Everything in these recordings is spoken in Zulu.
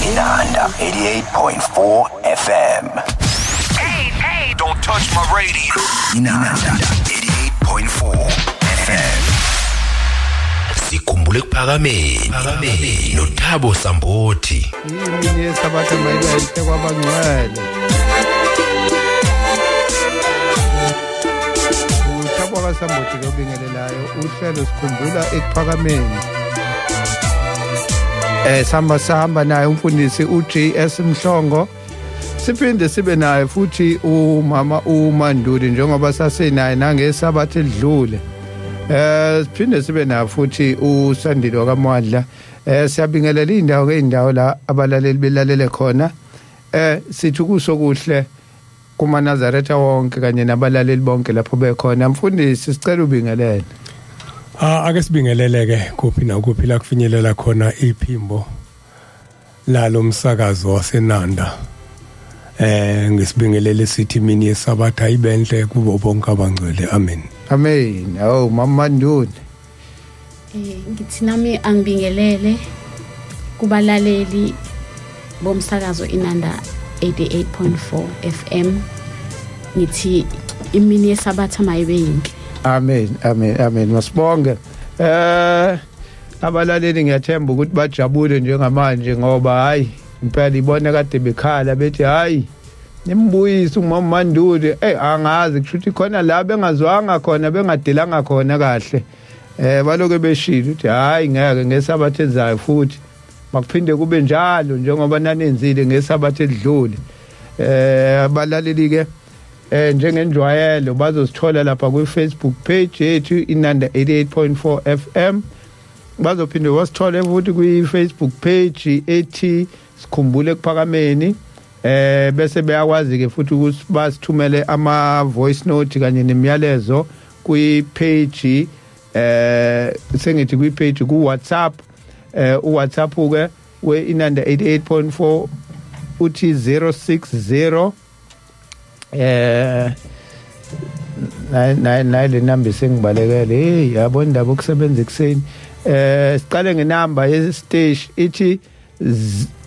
Inanda 88.4 FM. Hey, don't touch my radio. Inanda 88.4 FM. Sikhumbule kuphakameni noThabo Sambothi. Yini yesabatha mayibele kwabangcwele. uThabo Sambothi lobingelelayo uhlelo sikhumbula ekuphakameni. Sihamba naye umfundisi uJS Mhlongo. Siphinde sibe naye futhi umama uManduli njengoba sasenaye nangesabatha edlule. Siphinde sibe naye futhi uSandile kaMwadla. Siyabingelela indawo la abalaleli belalele khona. Sithi kusokuhle kuma Nazaretha wonke kanye nabalaleli bonke lapho bekhona. Mfundisi sicela ubingelele. Ake sibingeleleke kuphi na kuphi la kufinyelela khona iphimbo lalo msakazo waseNanda. Ngisibingelele sithi mini yesabatha ibenhle kubo bonke abangcwele. Amen. Amen. Oh mama Nduni. Ngithi nami angibingelele kubalaleli bomsakazo Inanda 88.4 FM. Ngithi imini yesabatha mayibe yinhle. Amen. Masibonge. Abalaleli ngiyathemba ukuthi bajabule njengamanje ngoba hayi impela ibona kade bekhala bethi hayi nimbuyise umama Manduli angazi kushuthi khona la bengazwanga khona bengadelanga khona kahle. Baloke beshilo ukuthi hayi ngeke ngesabatha ezayo futhi makuphinde kube njalo njengoba nanenzile ngesabatha edlule. Abalaleli ke njengenjwayelo bazosithola lapha ku Facebook page yethu Inanda 88.4 FM. Bazophinde wasithola futhi ku Facebook page ethi sikhumbule kuphakameni. Bese bayakwazi ke futhi ukuthi basithumele ama voice note kanye nemiyalezo ku page sengithi ku page ku WhatsApp. uWhatsApp ke we Inanda 88.4 uthi 060 le number sengibalekele yabo indaba okusebenza ekseni. Siqale ngenamba yestage ithi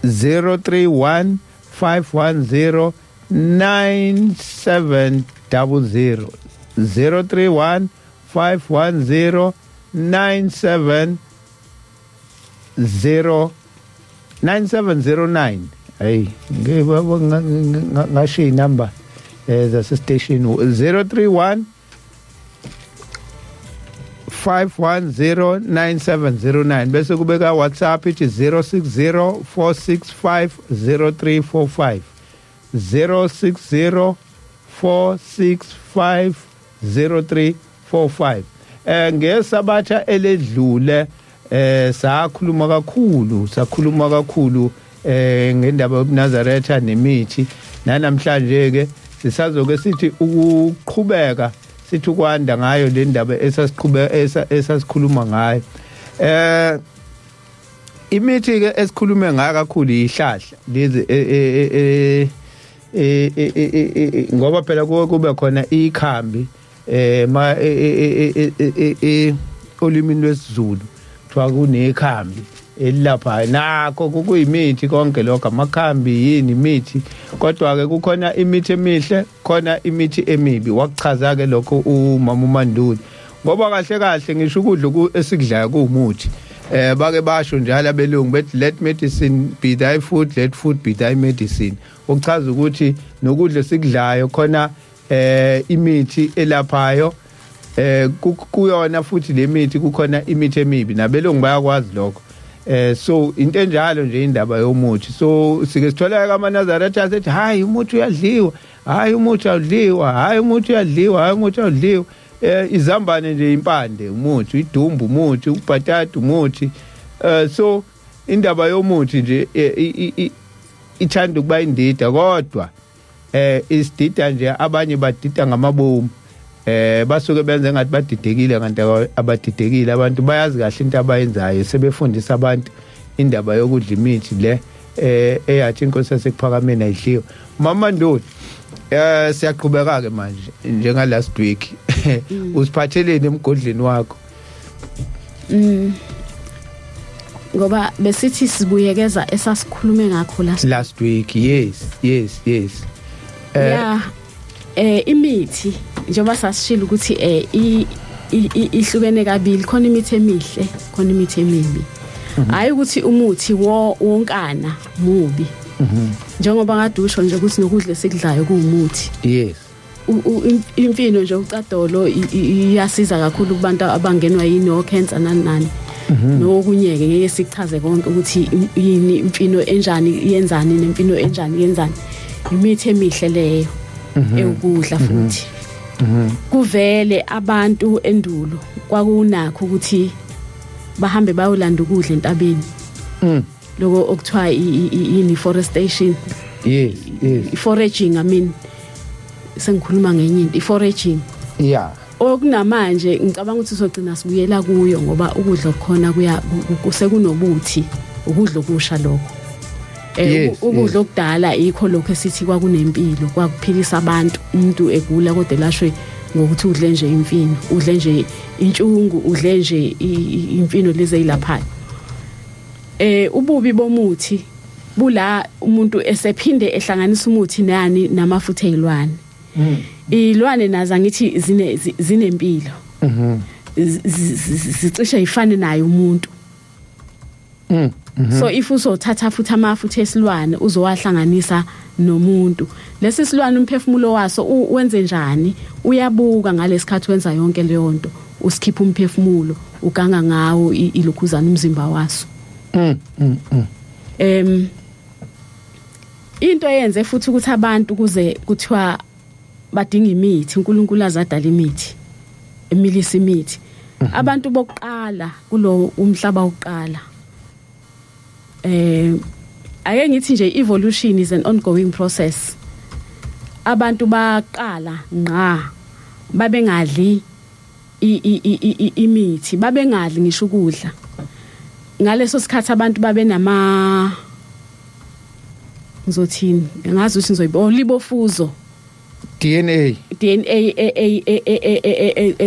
031 510 9700 031 510 9709. Hey ngasho inamba the station 031 510 9709 bese kubeka WhatsApp ithi 060 465 0345 060 465 0345. Ngesabatha eledlule sakhuluma kakhulu ngendaba yobuNazaretha nemithi. Namhlanje ke sisazoke sithi ukuqhubeka sithi ukwanda ngayo le ndaba esasikhuluma ngayo. Imithi ke esikhulume ngayo kakhulu ihlahla lezi ngoba phela kube khona ikhambi olimini lwesiZulu kuthiwa kunekhambi elapha nakho kuyimithi konke lokho amakhambi yini imithi kodwa ke kukhona imithi emihle khona imithi emibi. Wakuchaza ke lokho umama uManduli ngoba kahle ngisho ukudla esikudlayo kuumuthi. Bake basho njalo abelungu bethi let medicine be thy food, let food be thy medicine. Ukuchaza ukuthi nokudla esikudlayo khona imithi elaphayo. Kuyona futhi lemithi kukhona imithi emibi nabelungu bayakwazi lokho. So into enjalo nje indaba yomuthi. So sike sithola ka Nazaretha asethi hayi umuthi uyadliwa, hayi umuthi awudliwa, hayi umuthi uyadliwa, hayi umuthi awudliwa. Izambane nje impande umuthi, idumbu umuthi, ubhatata umuthi. So indaba yomuthi nje ithanda ukuba indida kodwa isidida nje abanye badida ngamabomu. Basuke benze ngathi badidekile kanti abadidekile. Abantu bayazi kahle into abayenzayo sebefundisa abantu indaba yokudla imithi le eyathi inkosi yasekuphakameni ayidliwa. Mama Nduli siyaqhubeka ke manje njenga last week. Usiphatheleni emgodleni wakho? ngoba besithi sibuyekeza esasikhulume ngakho last week. Yes. Yeah. Imithi njengoba sasishila ukuthi ihlukene kabili, khona imithi emihle, khona imithi emibi. Hayi ukuthi umuthi wonkana mubi. Njengoba ngadusho nje ukuthi nokudla esikudlayo kuumuthi. Yes. Imfino nje ucadolo iyasiza kakhulu kubantu abangenwa yino cancer nani. Nokunyeke ngeke sikuchaze konke ukuthi yini imfino enjani yenzani nempino enjani yenzani. Imithi emihle leyo ekudla futhi. Kuvele abantu endulo kwakunakho ukuthi bahambe bayolanda ukudla entabeni. Lokho okuthiwa i-forestation. Yes. I-foraging, I mean sengikhuluma ngenye into, i-foraging. Yeah. Okunamanje ngicabanga ukuthi sogcina sibuyela kuyo ngoba ukudla okukhona kusekunobuthi, ukudla okusha lokho. Ukudla okudala ikho lokho esithi kwakunempilo, kwakuphilisa abantu, umuntu egula kodwa lashwe ngokuthi udle nje imfino, udle nje intshungu, udle nje imfino lezi ezilaphayo. Ububi bomuthi bula umuntu esephinde ehlanganisa umuthi nani namafutha ezilwane. Ilwane nazo ngithi zinempilo. Zicishe ifane naye umuntu. So if usothatha futhi amafutha esilwane uzowahlanganisa nomuntu, lesi silwane umphefumulo waso wenze njani, uyabuka ngalesikhathi wenza yonke leyo nto, usikhipha umphefumulo uganga ngawo ilokhuzana umzimba waso. Into eyenze futhi ukuthi abantu kuze kuthiwa badinga imithi, uNkulunkulu azadala imithi, emilisa imithi. Abantu bokuqala kulo umhlaba oqala. Ake ngithi nje evolution is an ongoing process. Abantu baqala ngqa babengadli imithi, babengadli ngisho ukudla. Ngaleso sikhathi abantu babenama ngizothini ngazi ukuthi ngizoyibo libofuzo DNA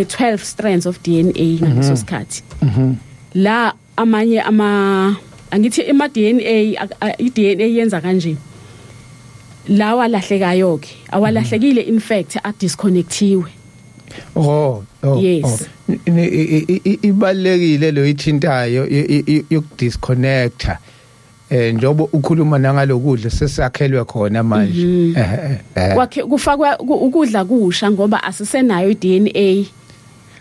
12 strands of DNA ngaleso sikhathi. La amanye angithi ima DNA iDNA yenza kanje. Lawa lahlekayo ke awalahlekile in fact a disconnectiwe. Yes. Ibalekile lo ithintayo yokudisconnecta. Njobo ukhuluma nangalokudla sesakhelwe khona manje. Kwakhe kufakwa ukudla kusha ngoba asisenayo iDNA.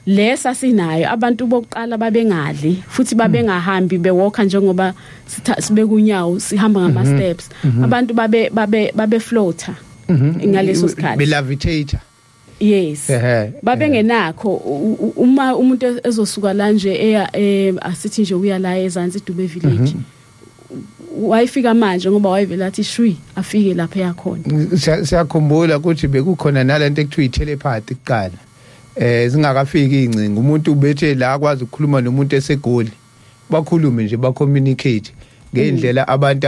Lesa sinayo abantu bokuqala babengadli futhi babengahambi bewalka njengoba sibe kunyawo sihamba ngama steps. Abantu babe floater ngaleso sikhathi. Be levitator. Yes. Babengenakho uma umuntu ezosuka la nje eya asithi nje uya la eZansi Dube village. Wayifika manje ngoba wayevela athi shwi afike lapha yakhona. Siyakhumbula ukuthi bekukhona nalento ekuthiwa i-telepathy kuqala. Zingakafiki incinga umuntu ubethe la akwazi ukukhuluma nomuntu esegoli. Bakhulume nje ba-communicate ngendlela abantu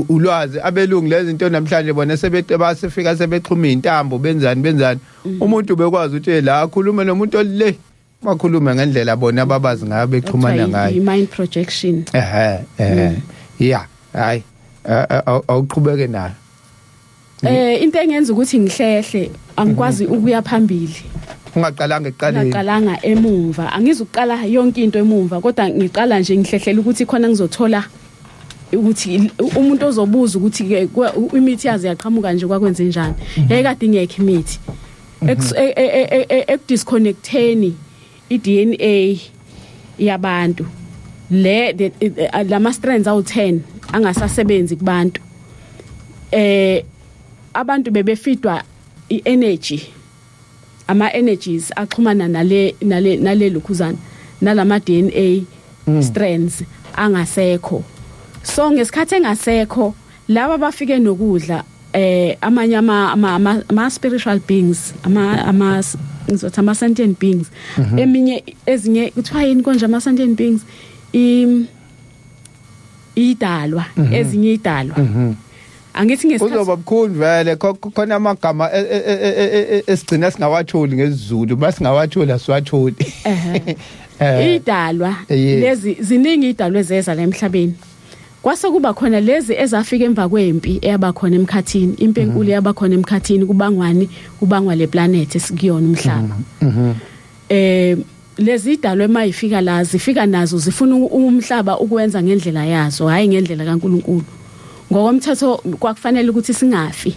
ulwazi abelungu lezi zinto namhlanje bona basefika sebexhuma intambo benzani. Umuntu bekwazi ukuthi la akhuluma nomuntu ole bakhuluma ngendlela bona ababazi ngayo bexhumana ngayo. Mind projection. Yeah, hayi awuqhubeke nayo. Into engenza ukuthi ngihlehle angikwazi ukuya phambili. Ungaqalanga eqaleni. Ngaqalanga emumva. Angizuqala yonke into emumva kodwa ngiqala nje ngihlehlela ukuthi khona ngizothola ukuthi umuntu ozobuza ukuthi imithi yazi yaqhamuka nje kwakwenze njani. Yayikade ingekho imithi. Disconnecteni iDNA yabantu. Lama strands awu10 angasasebenzi kubantu. Abantu bebefidwa i-energy, ama-energies axhumana nale lokhuzana nalama DNA strands angasekho. So ngesikhathi engasekho laba bafike nokudla amanye ama spiritual beings ngizothi ama sentient beings eminye ezinye kuthiwa yini konje ama sentient beings idalwa ezinye idalwa. Angithi ngesikhathi uzoba bukhulu vele khona amagama esigcina singawatholi ngesizulu basingawatholi asiwatholi. idalwa lezi ziningi idalwa ezeza la emhlabeni kwase kuba khona lezi ezafika emva kwempi eyaba khona emkhathini impi enkulu yaba khona emkhathini kubangwa le planet esikuyona umhlaba lezi idalwa emayifika la zifika nazo zifuna umhlaba ukwenza ngendlela yazo hayi ngendlela kaNkuluNkulu ngokomthetho kwakufanele ukuthi singafi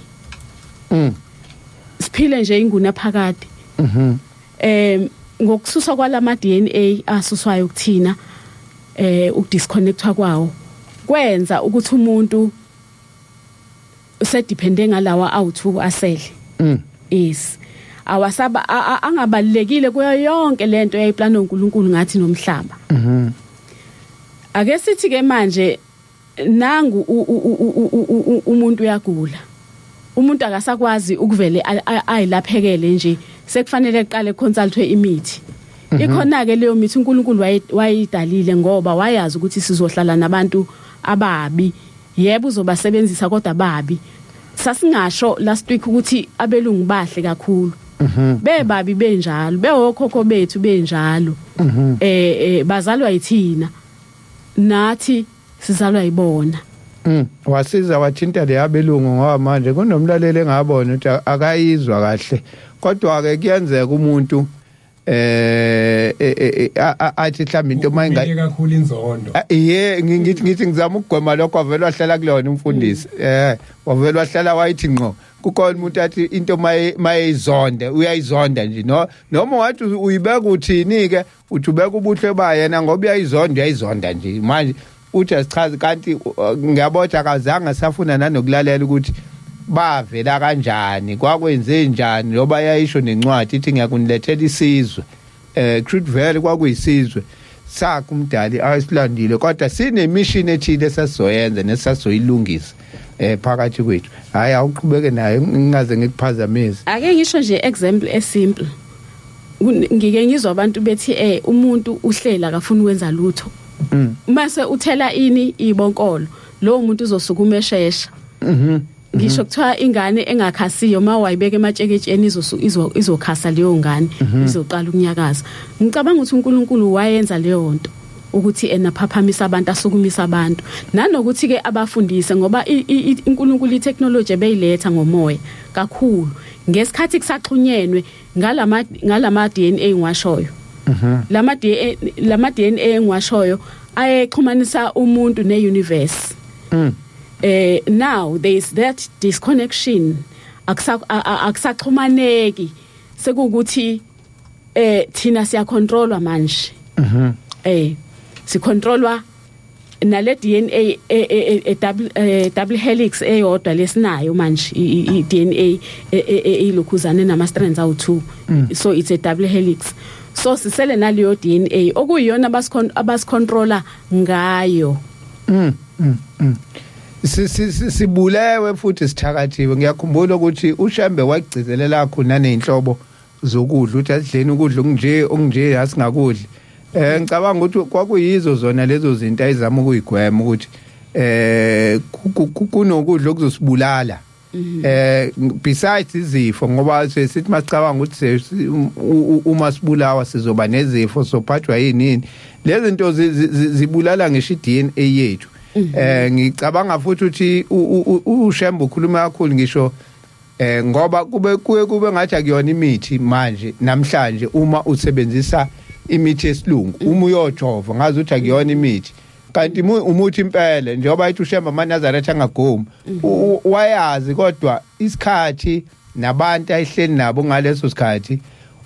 siphile nje inguna phakade ngokususwa kwalama DNA asuswayo kuthina ukudisconnectwa kwawo kwenza ukuthi umuntu usedepende ngalawa awu2 asele is awasaba angabalekile kuyo yonke lento yayiplana uNkulunkulu ngathi nomhlaba ake sithi ke manje nangu umuntu uyagula umuntu akasakwazi ukuvele ayilaphekele nje sekufanele eqale consultwe imithi ikhona ke leyo mithi uNkulunkulu wayidalile ngoba wayazi ukuthi sizohlala nabantu ababi yebo uzobasebenzisa kodwa ababi sasingasho last week ukuthi abelungu bahle kakhulu bebabi benjalo beokhokho bethu benjalo bazalwa yithina nathi sizalwa yibona wasiza wathinta le abelungu ngoba manje kunomlaleli engabona ukuthi akayizwa kahle kodwa ke kuyenzeka umuntu athi mhlambe into mayinga kakhulu inzondo ngithi ngizama ukugwema lokho wavela wahlala kulona umfundisi wavela wahlala wayithi ngqo kukhona umuntu athi into mayizonde uyayizonda nje noma wathi uyibeka uthini ke uthi ubeka ubuhle bayena ngoba uyayizonda nje manje uthi asichaze kanti ngiyabotha akazange safuna nanokulalela ukuthi bavela kanjani kwakwenze njani loba yayisho nencwadi ithi ngiyakunilethela isizwe Truth Valley kwakuyisizwe sakhe umdali ayisilandile kodwa sine mission ethile sasizoyenza nesasoyilungisa phakathi kwethu hayi awuqhubeke naye ngingaze ngikuphazamise ake ngisho nje example esimple ngike ngizwa abantu bethi umuntu uhlela akafuna ukwenza lutho mase uthela ini ibonkolo lo muntu uzosukuma eshesha ngisho kuthiwa ingane engakhasiyo mawayibeka ematsheketsheni izokhasa leyo ngane izoqala ukunyakaza ngicabanga ukuthi uNkulunkulu wayenza leyo nto ukuthi enaphaphamisa abantu asukumisa abantu nanokuthi ke abafundise ngoba uNkulunkulu itechnology beyiletha ngomoya kakhulu ngesikhathi kusaxhunyenwe ngalama DNA ngiwashoyo lama DNA ngiwashoyo ayexhumanisa umuntu neuniverse now there is that disconnection akusaxhumaneki sekukuthi thina siya controlwa manje sicontrolwa nale DNA double helix eyodwa lesinayo manje I DNA ilokhuzane nama strands awu2 so it's a double helix so sisele naleyo DNA okuyiyona abasicontroller ngayo sibulewe futhi sithakathiwe ngiyakhumbula ukuthi uShembe wagcizelela khona nezinhlobo zokudla uthi asidleni ukudla okunje asingakudli ngicabanga ukuthi kwakuyizo zona lezo zinto ayizama ukuyigwema ukuthi kunokudla okuzosibulala besides izifo ngoba sithi masicabanga ukuthi uma sibulawa sizoba nezifo sophathwa yini lezi zinto zibulala ngisho iDNA yethu ngicabanga futhi ukuthi uShembe ukhuluma kakhulu ngisho ngoba kube ngathi akuyona imithi manje namhlanje uma usebenzisa imithi yesilungu uma uyojova ngazi ukuthi akuyona imithi kanti umuthi impela njengoba ayithi uShembe amaNazaretha angagomi wayazi kodwa isikhathi nabantu ayihleli nabo ngaleso sikhathi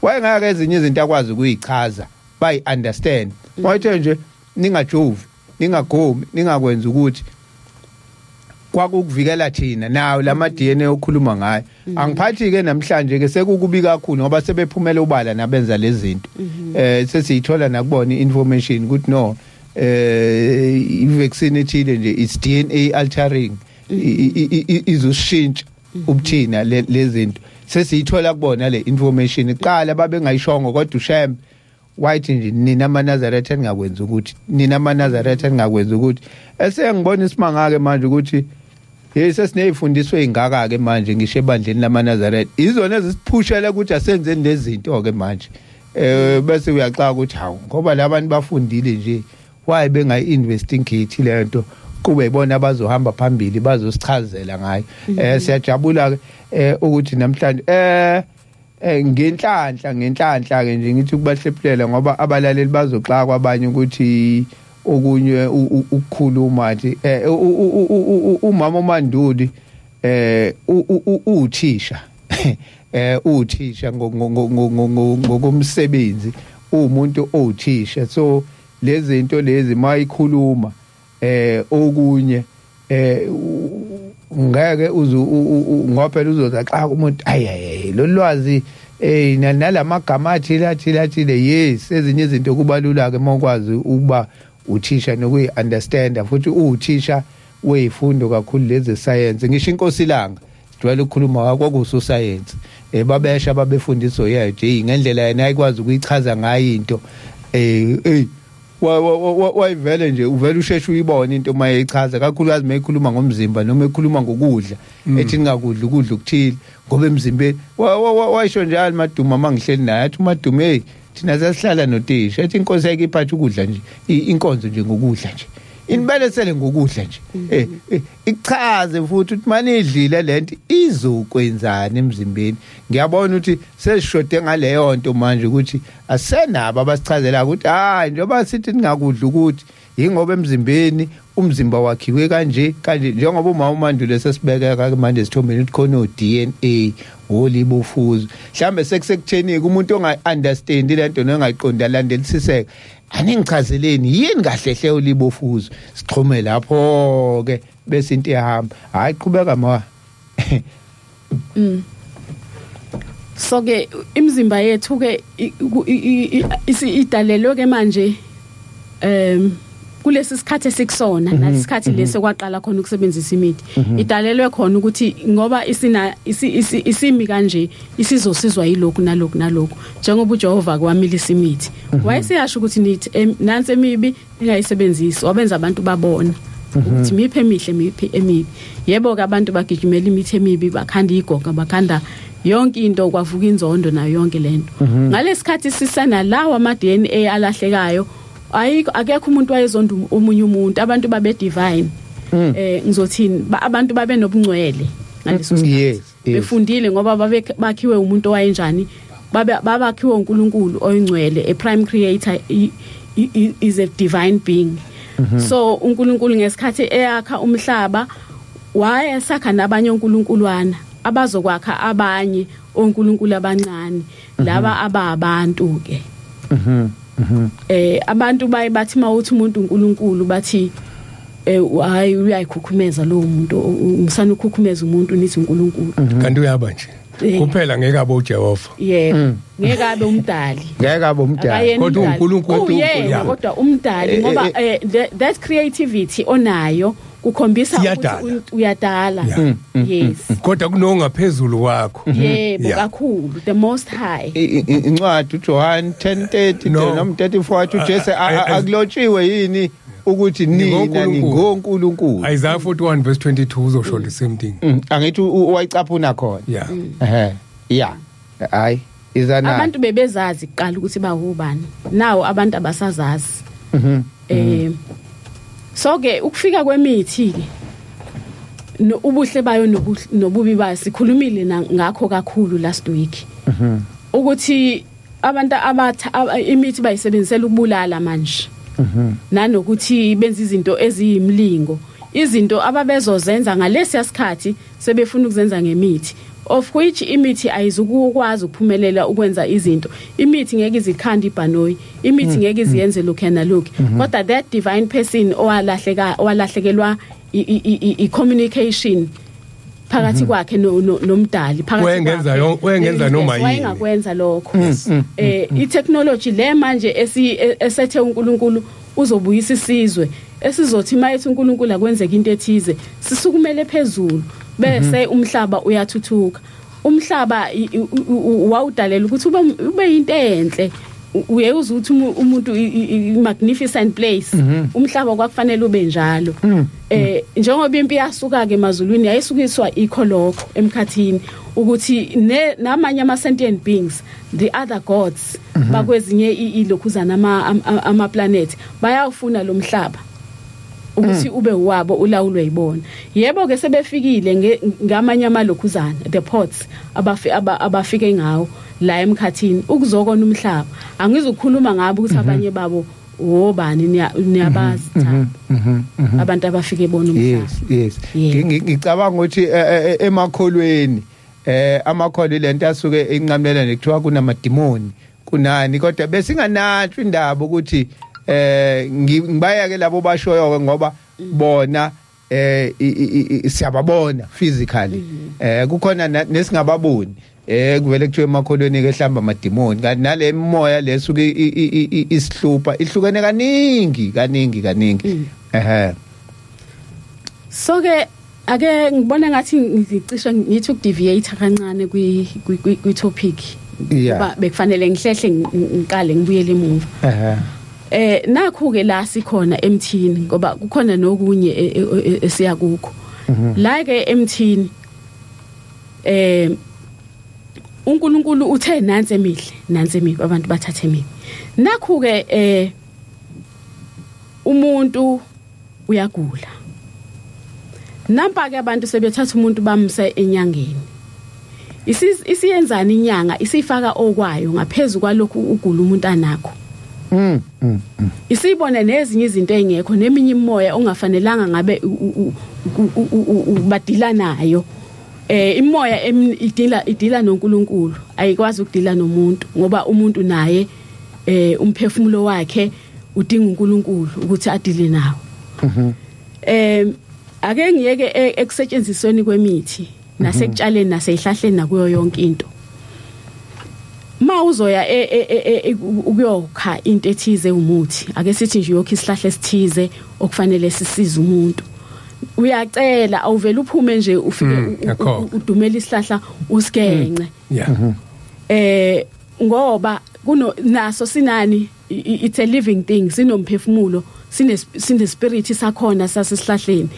wayengaka ezinye izinto akwazi ukuyichaza bayi understand wathi nje ningajovi ningagomi ningakwenza ukuthi kwakukuvikela thina nawo lama DNA okhuluma ngayo angiphathi ke namhlanje ke sekukubi kakhulu ngoba sebephumela ubala nabenza lezi zinto sesiyithola nakubona information ukuthi no i-vaccine ethile nje is DNA altering izoshintsha ubuthina lezi zinto sesiyithola kubona le information iqala babengayishongo kodwa uShembe wayithi nje nina amaNazaretha ningakwenza ukuthi nina amaNazaretha ningakwenza ukuthi esengibona isimanga ke manje ukuthi sesineyifundiswe ingaka ke manje ngisho ebandleni lamaNazaretha izona ezisiphushela ukuthi asenzeni lezi zinto ke manje bese uyaxaka ukuthi hawu ngoba labantu bafundile nje why bengayi-investigate lento kube ibona abazohamba phambili bazosichazela ngayo. Siyajabula ukuthi namhlanje ngenhlanhla ke nje ngithi kubahlephulela ngoba abalaleli bazoxaka kwabanye ukuthi okunye ukukhuluma nje umama uManduli uthisha uthisha ngokomsebenzi umuntu othisha so lezi zinto lezi mayikhuluma okunye ngeke ngoba phela uzozaxaka umuntu ayi lo lwazi nalamagama athile yes ezinye izinto kubalula ke mawukwazi ukuba uthisha nokuyi understand futhi uthisha weyifundo kakhulu lezi science ngisho inkosi langa jwayele ukukhuluma kwakuso science babesha babefundiswa yaje ngendlela yena ayikwazi ukuyichaza ngayo into wayivele nje uvela usheshe uyibona into mayichaza kakhulukazi mayikhuluma ngomzimba noma ekhuluma ngokudla ethi ngakudla ukudla ukuthile ngoba emzimbeni wayisho njalo Maduma mangihleli naye athi Maduma thina sasihlala noTisha ethi inkosi yakhe iphatha ukudla nje inkonzo nje ngokudla nje inibelesele ngokudla nje ichaze futhi ukuthi manidlile lento izokwenzana emzimbeni. Ngiyabona ukuthi sesishode ngaleyo nto manje ukuthi asenabo abasichazela ukuthi hayi njengoba sithi ningakudla ukuthi ingoba emzimbeni umzimba wakhiwe kanje njengoba umama uManduli sesibekeka manje sithombeni ukuthi khona DNA olibofuzo mhlambe sekutheni umuntu onga-understand lento nongayiqonda landelisiseka aningichazeleni yini kahlehle olibofuzo sixhume lapho ke bese into ihamba hayi qhubeka ma so ke imizimba yethu ke idalelwe ke manje kulesi sikhathi esikusona nalesikhathi leso kwaqala khona ukusebenzisa imithi idalelwe khona ukuthi ngoba isimi kanje isizosizwa yilokhu nalokhu njengoba uJehova kwamilisa imithi wayesiyasho ukuthi nithi nansi emibi ingayisebenzisi wabenza abantu babona ukuthi miphe emihle miphe emibi yebo ke abantu bagijimela imithi emibi bakhanda igoga bakhanda yonke into kwavuka inzondo nayo yonke lento ngalesikhathi sisana lawa ama DNA alahlekayo akekho umuntu wayezonda omunye umuntu abantu babe divine ngizothini abantu babe nobungcwele ngaleso sikhathi befundile ngoba bakhiwe umuntu owayenjani babakhiwe uNkulunkulu oyingcwele a prime creator is a divine being so uNkulunkulu ngesikhathi eyakha umhlaba wayesakha nabanye uNkulunkuluwana abazokwakha abanye oNkulunkulu abancane laba ababantu ke abantu bathi mawuthi umuntu uNkulunkulu bathi hayi uyayikhukhumeza lo muntu umsana ukhukhumeza umuntu nithi uNkulunkulu kanti uyaba nje kuphela ngeke abe uJehova ngeke abe umdali kodwa uNkulunkulu kodwa umdali ngoba that creativity onayo kukhombisa ukuthi uyadala yes kodwa kunongaphezulu kwakho yebo kakhulu the most high incwadi uJohn 10:30 noma 34 uJesu akulotshiwe yini ukuthi nina ningoNkulunkulu Isaiah 41:22 uzosho the same thing angithi wayicaphuna khona hayi izana abantu bebezazi kuqala ukuthi bawubani nawo abantu abasazazi so ke ukufika kwemithi ke ubuhle bayo nobubi bayo sikhulumile ngakho kakhulu last week ukuthi abantu imithi bayisebenzisela ukubulala manje nanokuthi benza izinto eziyimlingo izinto ababezozenza ngalesi sikhathi sebefuna ukuzenza ngemithi of which imithi ayizukukwazi ukuphumelela ukwenza izinto imithi ngeke izikhanda ibhanoyi imithi ngeke iziyenze lokho nalokho kodwa that divine person owalahlekelwa i-communication phakathi kwakhe nomdali phakathi wengenza noma yini wayengakwenza lokho i-technology le manje esethe uNkulunkulu uzobuyisa isizwe esizothi mayethi uNkulunkulu akwenzeka into ethize sisukumele phezulu bese umhlaba uyathuthuka umhlaba wawudalela ukuthi ube into enhle uyeza ukuthi umuntu magnificent place umhlaba kwakufanele ube njalo njengoba impi yasuka ke emazulwini yayisukiswa ikho lokho emkhathini ukuthi namanye ama sentient beings the other gods bakwezinye ilokhuzana ama planet bayawufuna lo mhlaba ukuthi ube wabo ulawulwe yibona. Yebo ke sebefikile ngamanye amalokhuzana the ports abafike ngawo la emkhathini ukuzokona umhlaba. Angizukhuluma ngabo ukuthi abanye babo obani niyabazi abantu abafike bona umhlaba. Yes. Ngicabanga ukuthi emakholweni amakholo lento asuke enqamlela nekuthiwa kunamadimoni kunani kodwa besinganatshwa indaba ukuthi ngibaya ke labo bashoyo ngoba bona siyababona physically kukhona nesingababoni kuvele kuthiwe emakholweni ke hlamba amadimoni kanti nale moya lesuke isihlupha ihlukene kaningi so ke ake ngibona ngathi ngicisha ngithi ukudeviate kancane kwi topic ngoba bekufanele ngihlehle ngiqale ngibuyele emuva. Nakho ke la sikhona emthini ngoba kukhona nokunye esiya kukho la ke emthini uNkulunkulu uthe nansi emihle abantu bathathe emibi. Nakho ke umuntu uyagula. Nampa ke abantu sebethatha umuntu bamse enyangeni. Isiyenzana inyanga isifaka okwayo ngaphezulu kwalokho ugula umuntu anakho. Isibone nezinye izinto engekho neminye imoya ongafanelanga ngabe ubadila nayo. Imoya idila noNkulunkulu ayikwazi ukudila nomuntu ngoba umuntu naye umphefumulo wakhe udinga uNkulunkulu ukuthi adile nawo. Ake ngiyeke ekusetshenzisweni kwemithi nasekutshaleni naseyihlahleni nakuyo yonke into. Mawuzoya ukuyokha into ethize umuthi ake sithi nje yokho isihlahla esithize okufanele sisize umuntu. Uyacela awuvela uphume nje ufike udumela isihlahla usigenge. Ngoba naso sinani it's a living thing sinomphefumulo sine spirit sakhona sasesihlahleni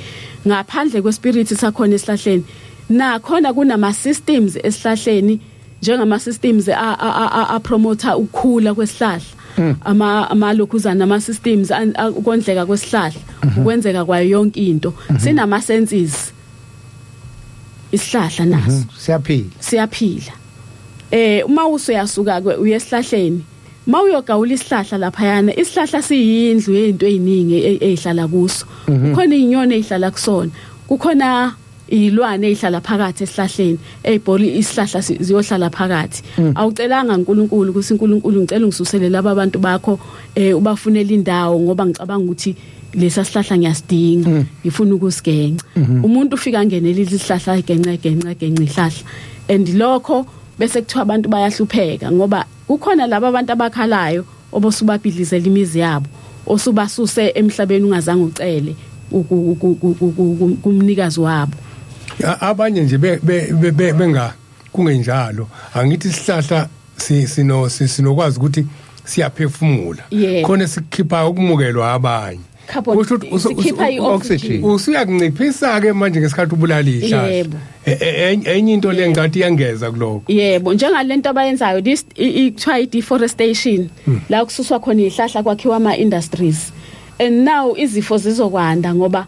ngaphandle kwespirit sakhona esihlahleni nakhona kunama systems esihlahleni njengama systems a promoter ukukhula kwesihlahla amalokhuzana ama systems ukondleka kwesihlahla ukwenzeka kwayo yonke into sinama senses isihlahla naso siyaphila uma usuyasuka ke uyesihlahleni mawuyogawula isihlahla lapha yana isihlahla siyindlu yezinto eziningi ezihlala kuso kukhona inyoni ezihlala kusona kukhona ilwane ezihlala phakathi esihlahleni ezibholi isihlahla ziyohlala phakathi awucelanga uNkulunkulu ukuthi uNkulunkulu ngicela ungisusele laba abantu bakho ubafunela indawo ngoba ngicabanga ukuthi lesa sihlahla ngiyasidinga ngifuna ukusigenca umuntu ufika ngenela isihlahla igenca ihlahla and lokho bese kuthiwa abantu bayahlupheka ngoba kukhona laba abantu abakhalayo obosubabhidlizela imizi yabo osubasuse emhlabeni ungazange ucele kumnikazi wabo. Abanye nje benga kungenjalo angithi isihlahla sinokwazi ukuthi siyaphefumula khona sikhipha ukumukelwa abanye kusho sikhipha ioxygen usuyakunciphisa ke manje ngesikhathi ubulala ihlahla enye into lengathi iyangeza kuloko. Yebo njengalento abayenzayo this ikuthiwa deforestation la kususwa khona ihlahla kwakhiwa ama industries and now izifo zizokwanda ngoba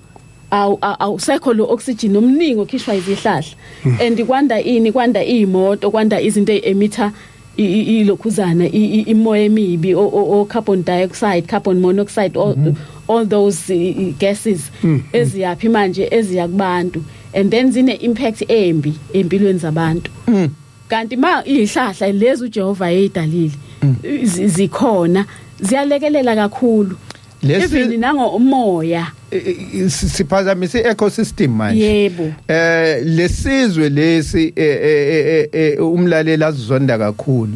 awusekho lo oxygen omningi okhishwa izihlahla and kwanda imoto kwanda izinto emitha ilokhuzana imoya emibi o carbon dioxide carbon monoxide all those gases eziyaphi manje eziyakubantu and then zine impact embi empilweni zabantu kanti izihlahla lezi uJehova eyidalile zikhona ziyalekelela kakhulu even nango umoya siphazamise ecosystem manje. Yebo. Lesizwe lesi umlalela azizonda kakhulu.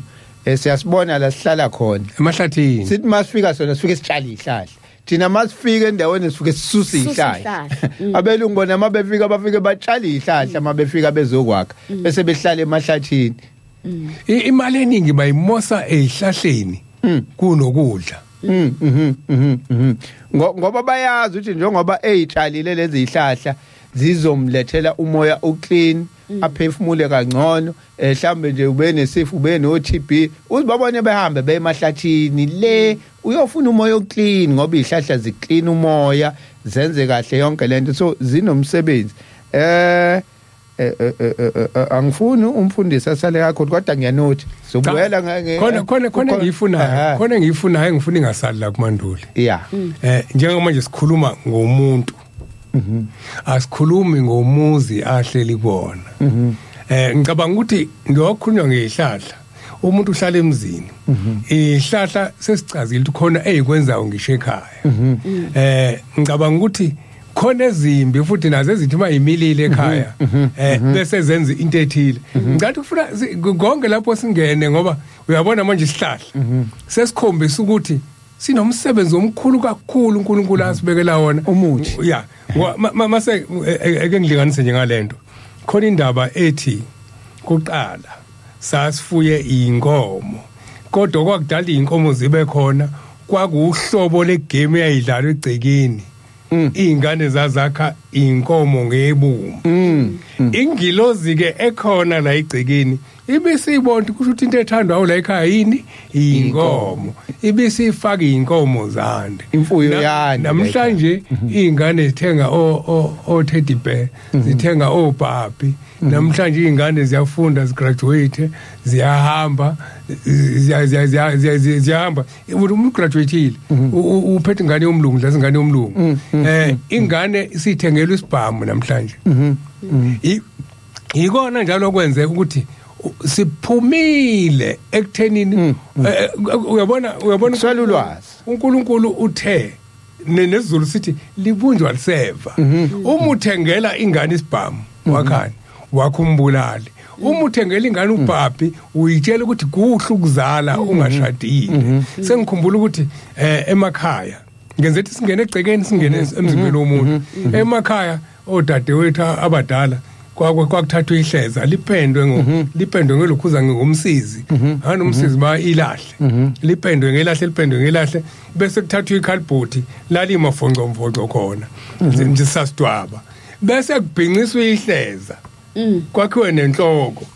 Siyasibona la sihlala khona emahlathini. Sithi masifika sona sifike sitshala izihlahla. Thina masifika endaweni sifike sisusa izihlahla. Abelungu bona mabefika bafike batshala izihlahla mabefika bezokwakha bese behlala emahlathini. Imali eningi bayimosa ezihlahleni kunokudla. Ngoba bayazi ukuthi njengoba ezitshalile lezi zihlahla zizomlethela umoya uclean aphefumule kangcono mhlambe nje ube nesifo ube no TB uzibabone behambe bemahlathini le uyofuna umoya oclean ngoba ihlahla ziclean umoya zenze kahle yonke lento so zinomsebenzi angifuni umfundisi asale yakho kodwa ngiyanothi sobuyela khona ngiyifuna ngifuna ingasali la kuManduli yeah njengoba manje sikhuluma ngomuntu asikhulumi ngomuzi ahleli kuona ngicabanga ukuthi ngiyokhulunywa ngezihlahla umuntu uhlala emzini ihlahla sesicazile ukuthi khona ezikwenzayo ngisho ekhaya ngicabanga ukuthi khona ezimbi futhi nazo ezithi mayimilile ekhaya bese zenza into ethile ngathi ufuna konke lapho singene ngoba uyabona manje isihlahla sesikhombisa ukuthi sinomsebenzi omkhulu kakhulu uNkulunkulu asibekela wona umuthi yeah mase eke ngilinganise nje ngalento khona indaba ethi kuqala sasifuye inkomo kodwa kwakudala inkomo zibe khona kwakuhlobo legame eyayidlalwa egcekeni ingane zazakha inkomo ngebumba ingilozi ke ekhona la egcekeni ibisibona ukuthi into ethandwa la ekhaya yini inkomo ibisifaka inkomo zande imfuyo yande namhlanje izingane zithenga o teddy bear zithenga obhabi namhlanje izingane ziyafunda zigraduate ziyahamba ziyahamba umuntu graduateile uphethe ingane yomlungu lazingane yomlungu ingane sithengelwa isibhamu namhlanje ikona njalo kwenzeka ukuthi siphumile ekuthenini uyabona salulwazi uNkulunkulu uthe nezulu sithi libunjwa liseva uma uthengela ingane isibhamu wakhani wakhumbulali uma uthengela ingane ubhabhi uyitshela ukuthi kuhle ukuzala ungashadile sengikhumbula ukuthi emakhaya ngenze ukuthi singene egcekeni singene emzimbeni womuntu emakhaya odadewethu abadala kwakuthathwa ihleza lipendwe ngelokhuza ngomsizi hanomsizi ba ilahle lipendwe ngelahle bese kuthathwa ikhalibhoti lalima fonco khona nje sasidwaba bese kubhinciswa ihleza kwakhiwe nenhloko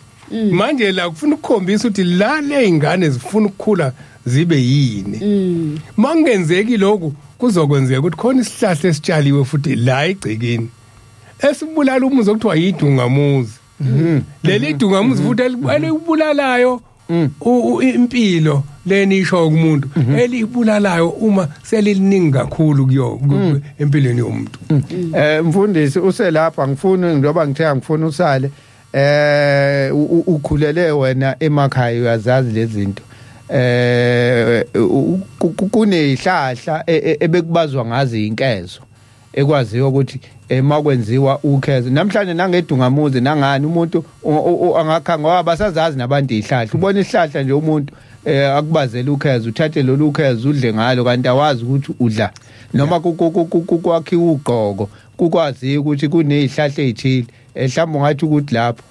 manje la kufuna ukukhombisa ukuthi la lezingane zifuna ukukhula zibe yini mangenzeki lokho kuzokwenzeka ukuthi khona isihlahla esitshaliwe futhi la egcekeni esibulala umuzi okuthiwa yidungamuzi leli dungamuzi futhi elibulalayo impilo lenisho kumuntu elibulalayo uma seliliningi kakhulu kuyo empilweni yomuntu mfundisi uselapha ngifuna ngoba ngithe ngifuna usale ukhulele wena emakhaya uyazazi lezi zinto kunezihlahla ebekubazwa ngazo inkezo ekwaziyo ukuthi emakwenziwa ukhezo namhlanje nangedungamuzi nangani umuntu angakha ngoba basazazi nabantu izihlahla ubona isihlahla nje umuntu akubazela ukhezo uthathe lolu ukhezo udle ngalo kanti awazi ukuthi udla noma kwakhiwa ugqoko kukwazi ukuthi kunezihlahla ezithile mhlawumbe ungathi ukuthi lapho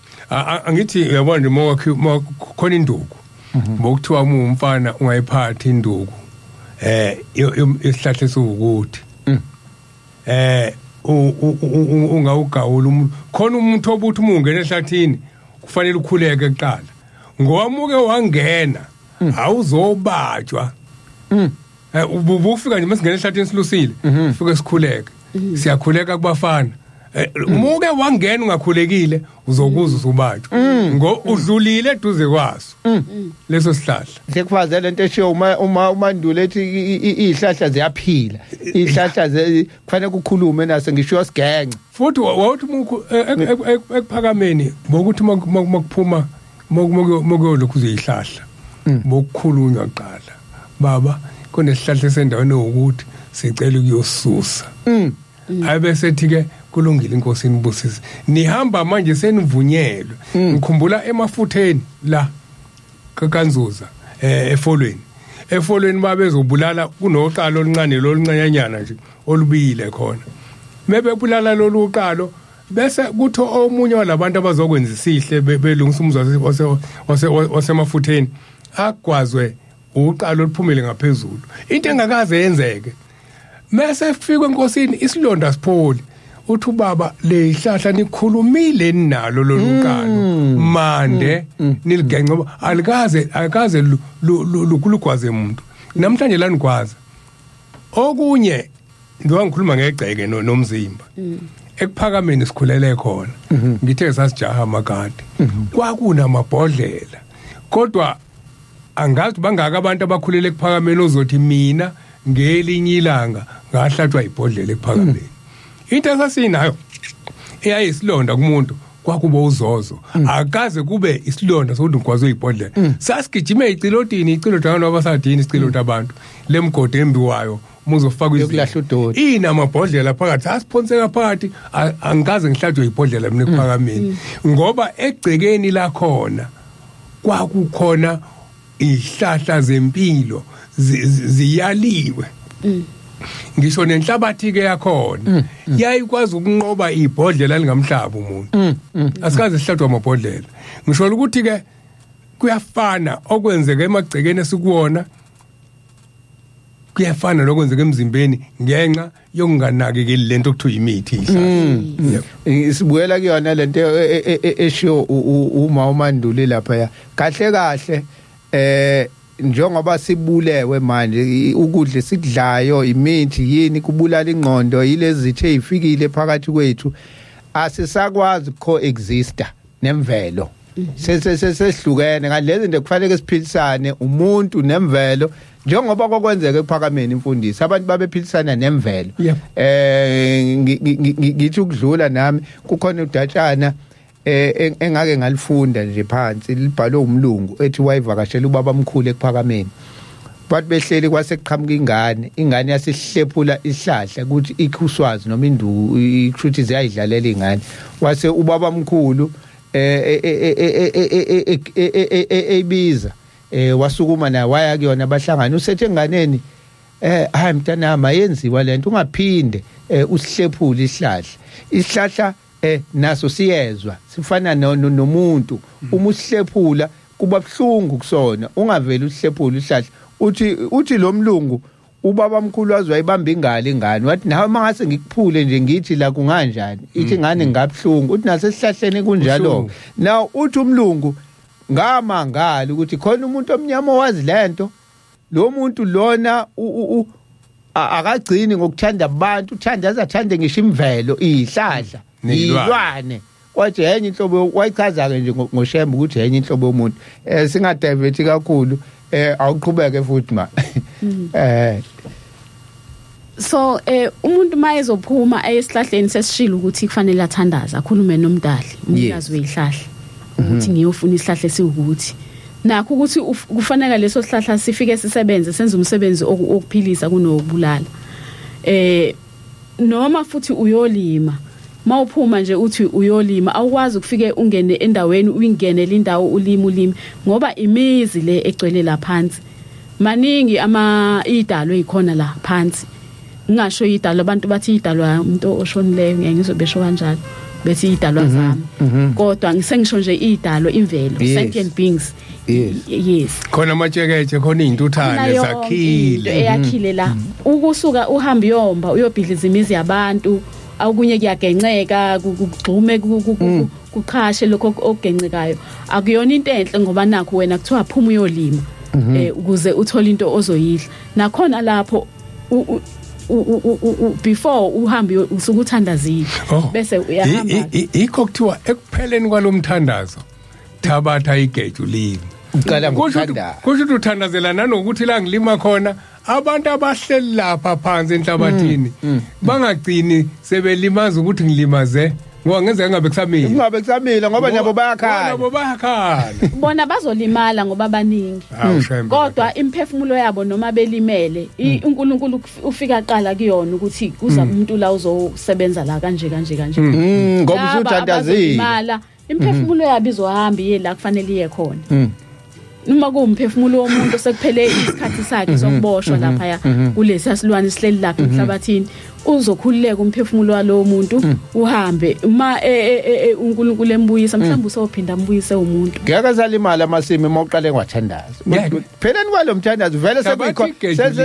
angithi uyabona nje uma khona induku bokuthiwa umfana ungayiphathi induku isihlahla esiwukuthi ungawugawula umuntu khona umuntu obuthi uma ungena ehlathini kufanele ukhuleke kuqala ngowamuke wangena awuzobajwa ubufika nje masingena ehlathini silusile ufike sikhuleke siyakhuleka kubafana umuke wangena ungakhulekile uzokuza usubajwa ngo udlulile eduze kwaso leso sihlahla sekufazela lento eshiyo uManduli ethi izihlahla ziyaphila izihlahla kufanele kukhulume naso ngisho sigenxe futhi wawuthi ekuphakameni bokuthi makuphuma lokhu izihlahla bokukhulunywa kuqala baba kunesihlahla esendaweni ukuthi sicela ukuyosusa ayebese ke kulungile inkosi inibusise nihamba manje senivunyelwe ngikhumbula emafutheni la kaNzuza efolweni babezobulala kunoqalo oluncane loluncanyanyana nje olubiyile khona mebebulala lolu uqalo bese kuthi omunye walabantu abazokwenza isihle belungisa umzwa wasemafutheni agwazwe uqalo oluphumile ngaphezulu into engakaze yenzeke mase kufika enkosini isilonda sipholi uthi ubaba lehlahla nikhulumile nalo loluqalo mande niligenca ngoba alikaze lukulugwaze umuntu namhlanje la nikwaza okunye ngiwa ngikhuluma ngegceke nomzimba ekuphakameni sikhulele khona ngithe sasijaha makade kwakunamabhodlela kodwa angazi bangaka abantu abakhulele ekuphakameni ozothi mina ngelinye ilanga ngahlatshwa ibhodlela ekuphakameni into esasinayo eyayisilonda kumuntu kwakuba uzozo akaze kube isilonda sokuthi ngikwazi ibhodlela sasigijime icilotini icilotana abasadini isicilota abantu lemgodi embiwayo muzofaka izinto inamabhodlela phakathi asiphonseka phakathi angikaze ngihlatshwe ibhodlela mina ekuphakameni ngoba egcekeni la khona kwakukhona ihlahla zempilo ziyaliwe ngisho nenhlabathi ke yakhona yayikwazi ukunqoba ibhodlela lingamhlaba umuntu asikaze sihlatshwa amabhodlela ngisho ukuthi ke kuyafana okwenzeka emagcekeni esikuwona kuyafana nokwenzeka emzimbeni ngenxa yokunganakekeli lento okuthiwa imithi ihlala sibuyela kuyona lento esho uma uManduli lapha kahle njengoba sibulewe manje ukudla sikudlayo imithi yini kubulala ingqondo yilezi zithe ezifikile phakathi kwethu asisakwazi coexista nemvelo sehlukene ngalezi zinto kufanele siphilisane umuntu nemvelo njengoba kokwenzeka ephakameni imfundisi abantu babephilisana nemvelo ngithi ukudlula nami kukhona udatshana engake ngalifunda nje phansi libhalwe umlungu ethi wayivakashela ubaba omkhulu ekuphakameni bathi behleli kwasekuqhamuka ingane yasihlephula isihlahla ukuthi ikhuswazi noma induku ikhruthi ziyayidlalela ingane wase ubaba omkhulu ebiza wasukuma naye waya kuyona bahlangana usethe enganeni hayi mntanami ayenziwa lento ungaphinde usihlephule isihlahla naso siyezwa sifana nomuntu uma usihlephula kuba buhlungu kusona ungaveli usihlephule isihlahla uthi lo mlungu ubaba omkhulu wazwa ibamba ingane wathi nawe mangase ngikuphule nje ngithi la kunganjani ithi ngane ngabhlungu uthi nasesihlahleni kunjalo now uthi umlungu ngamangala ukuthi khona umuntu omnyama owazi lento lo muntu lona akagcini ngokuthanda abantu azathande ngisho imvelo ihlahla yilwane wathi yenye inhlobo wayichaza ke nje ngoshembe ukuthi yenye inhlobo yomuntu singadivert kakhulu awuqhubeke futhi ma so umuntu mayezophuma esihlahleni sesishilo ukuthi kufanele athandaza akhulume nomdali umnikazi wezihlahla ukuthi ngiyofuna isihlahla esiwukuthi nakho ukuthi kufanele leso sihlahla sifike sisebenze senze umsebenzi okuphilisa kunokubulala noma futhi uyolima mawuphuma nje uthi uyolima awukwazi ukufike ungene endaweni uyingenele indawo ulimi ngoba imizi le egcwele la phansi maningi idalo ezikhona la phansi ngisho idalo abantu bathi idalo umuntu oshonileyo ngiyizobesho kanjalo bethi idalo zami kodwa ngisengisho nje idalo imvelo sentient beings yes khona amatsheketshe khona izintuthane zakhile eyakhile la ukusuka uhamba yomba uyobhidliza imizi yabantu awukunye kuyagenceka kugxume kuqhashe lokho okugencekayo akuyona into enhle ngoba nakho wena kuthiwa phuma uyolima ukuze uthole into ozoyidla nakhona lapho before uhambe usuku uthandazile bese uyahamba ikho kuthiwa ekupheleni kwalomthandazo thabatha igeju limi uqala ngokuthanda kusho ukuthi uthandazela nanokuthi la ngilima khona abantu abahleli lapha phansi enhlabathini bangagcini sebelimaza ukuthi ngilimaze ngoba ngenzeka ngabe kusamila ngoba nabo bayakhala bona bazolimala ngoba baningi kodwa imphefumulo yabo noma belimele uNkulunkulu ufika aqala kuyona ukuthi kuza umuntu la uzosebenza la kanje ngoba usuthandazile imphefumulo yabo izohamba iye la kufanele iye khona noma kuumphefumulo womuntu sekuphele isikhathi sakhe sokuboshwa lapha kulesi silwane sihleli lapha emhlabathini uzokhululeka umphefumulo walowo muntu uhambe uma uNkulunkulu embuyisa mhlawumbe usophinda ambuyise umuntu ngeke salimala amasimi mawuqale ngwathandaza pheleni kwalomthandazo vele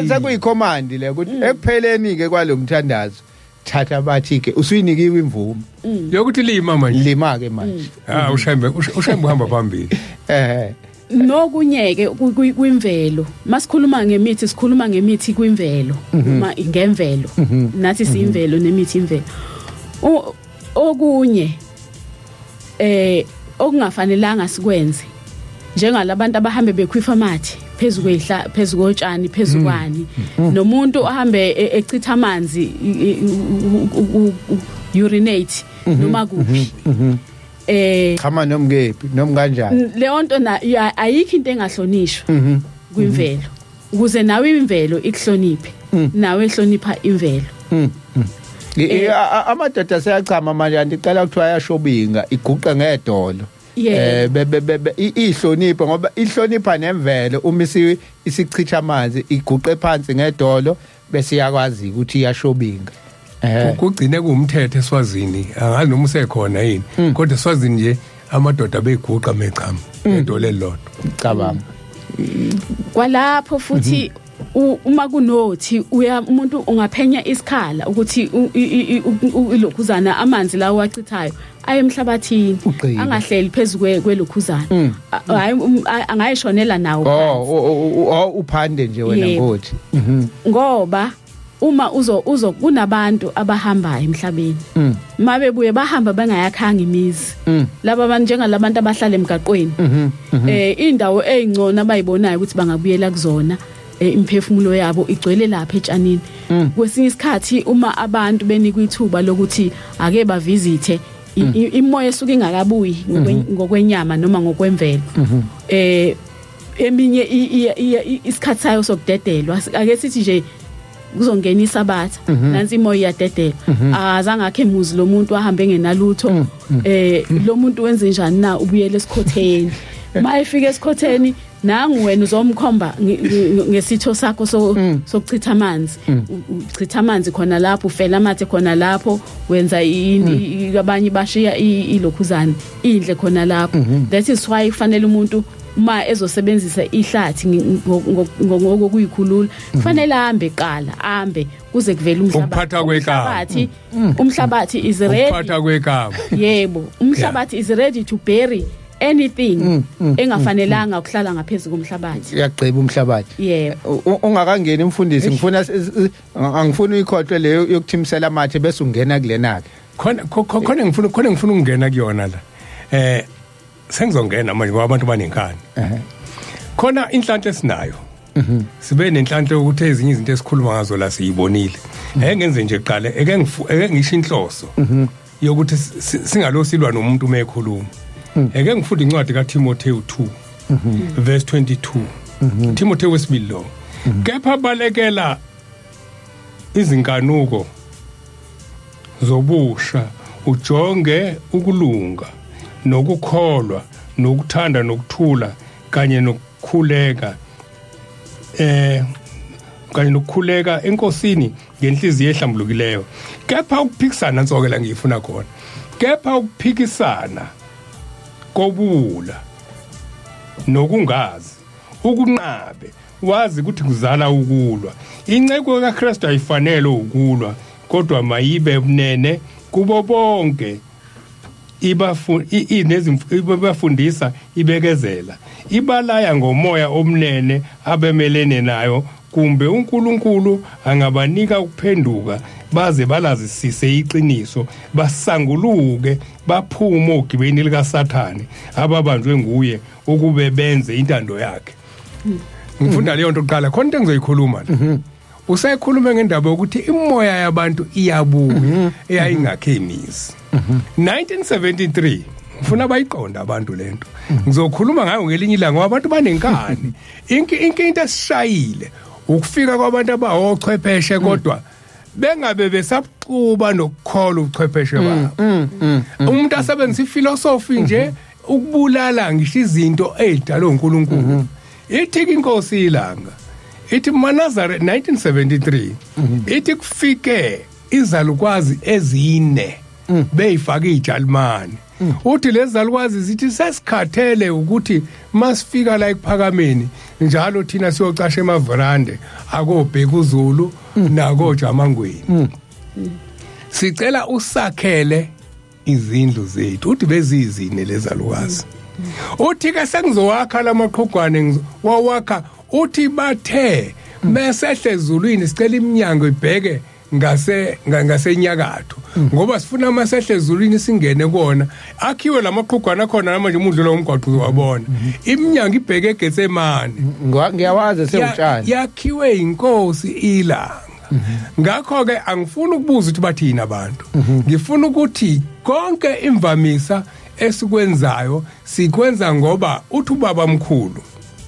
sekuyicommand le ukuthi ekupheleni ke kwalomthandazo thatha bathi ke usuyinikiwe imvume yokuthi lima manje lima ke manje ushembe uhamba phambili nokunyeke kwimvelo masikhuluma ngemithi sikhuluma ngemithi kwimvelo uma ngemvelo nathi siyimvelo nemithi imvelo okunye okungafanelanga sikwenze njengalabantu abahambe bekhwifamathi phezukotshani phezukwani nomuntu ahambe echitha amanzi urinate noma kuphi chama nomngephi noma kanjani leyo nto ayikho into engahlonishwa kwimvelo ukuze nawe imvelo ikuhloniphe nawe ehlonipha imvelo amadoda seyachama manje andicela ukuthiwa ayashobinga iguqa ngedolo ihlonipha ngoba ihlonipha nemvelo uma isichicha amanzi iguqe phansi ngedolo bese iyakwazi ukuthi iyashobinga kugcine kuumthetho eSwazini angazi noma usekhona yini kodwa eSwazini nje amadoda beyiguqa mechama edolo elilodwa cabanga kwalapho futhi uma kunothi umuntu ungaphenya isikhala ukuthi ilokhuzana amanzi lawo wachithayo aye emhlabathini angahleli phezulu kwelokhuzana hayi angayishonela nawo uphande nje wena ngothi ngoba uma kunabantu abahambayo emhlabeni mabe buye bahamba bengayakhanga imizi laba abantu njengalabantu abahlala emgaqweni indawo ezingcona abayibonayo ukuthi bangabuyela kuzona imphefumulo yabo igcwele lapha etshanini kwesinye isikhathi uma abantu benikwa ithuba lokuthi ake bavisithe imoya esuka ingakabuyi ngokwenyama noma ngokwemvelo eminye isikhathi sayo sokudedelwa ake sithi nje kuzongena isabatha nansi imoya iyadedelwa azange akhe emuzi lo muntu ahambe ngenalutho lo muntu wenze njani na ubuyele esikhotheni mayifika esikhotheni nangu wena uzomkhomba ngesitho sakho sokuchitha amanzi uchitha amanzi khona lapho ufela amathe khona lapho wenza abanye bashiya ilokhuzana indle khona lapho that is why kufanele umuntu uma ezosebenzisa ihlathi ngokuyikhulula kufanele ahambe qala ahambe kuze kuvele umhlabathi umhlabathi is ready ukuphatha kwekama yebo umhlabathi is ready to bury anything engafanelanga ukuhlala ngaphezulu komhlabathi uyagqiba umhlabathi yebo ungakangeni umfundisi ngifuna angifuni uyikhohlwe leyo yokuthimisela amathe bese ungena kulena ke khona ngifuna ukungena kuyona la sengizongena manje ngoba abantu banenkani khona inhlanhla esinayo sibe nenhlanhla ukuthi ezinye izinto esikhuluma ngazo la siyibonile ngenze nje qale eke ngisho inhloso yokuthi singalosilwa nomuntu uma ekhuluma eke ngifunda incwadi kaTimotheo 2 verse 22 Timotheo wesibili lo kepha balekela izinkanuko zobusha ujonge ukulunga nokukholwa nokuthanda nokuthula kanye nokukhuleka enkosini ngenhliziyo ehlambulukileyo kepha ukuphikisana nsokela ngiyifuna khona kepha ukuphikisana kobula nokungazi ukunqabe wazi ukuthi kuzala ukulwa inceko kaKristu ayifanele ukulwa kodwa mayibe bunene kubo bonke ibafundisa ibekezela ibalaya ngomoya omnene abemelene nayo kumbe uNkulunkulu angabanika ukuphenduka baze balazisise iqiniso basanguluke baphume ogibeni likaSathane ababanjwe nguye ukube benze intando yakhe ngifunda leyo nto kuqala khona into engizoyikhuluma la usekhuluma ngendaba ukuthi imoya yabantu iyabuya eyayingakhe imizi 1973 ngifuna bayiqonda abantu lento ngizokhuluma ngayo ngelinye ilanga abantu banenkani inkinto esishayile ukufika kwabantu abawochwepheshe kodwa bengabe besabuquba nokukholwa ubuchwepheshe babo umuntu asebenzisa ifilosofi nje ukubulala ngisho izinto ezidalwe uNkulunkulu ithi inkosi ilanga ithi Manazareth 1973 ithi kufike izalukwazi ezine beyifaka iJalimani uthi lezalukwazi zithi sesikhathele ukuthi masifika la ekuphakameni njalo thina siyocasha emaverande akobheka uZulu nako Jamangweni sicela usakhele izindlu zethu uthi bezizine lezalukazi uthi ke sengizowakha lamaqhugwane wawakha uthi bathe mesehle ezulwini sicela iminyango ibheke ngasenyakatho ngoba sifuna amasehle ezulwini singene kona akhiwe lamaqhugwana khona manje umudlula umgwaqo uzobona iminyango ibheke eGetsemane ngiyawazi sewutshani yakhiwe inkosi ilanga ngakho ke angifuni ukubuza ukuthi bathina abantu ngifuna ukuthi konke imvamisa esikwenzayo sikwenza ngoba uthi ubaba mkhulu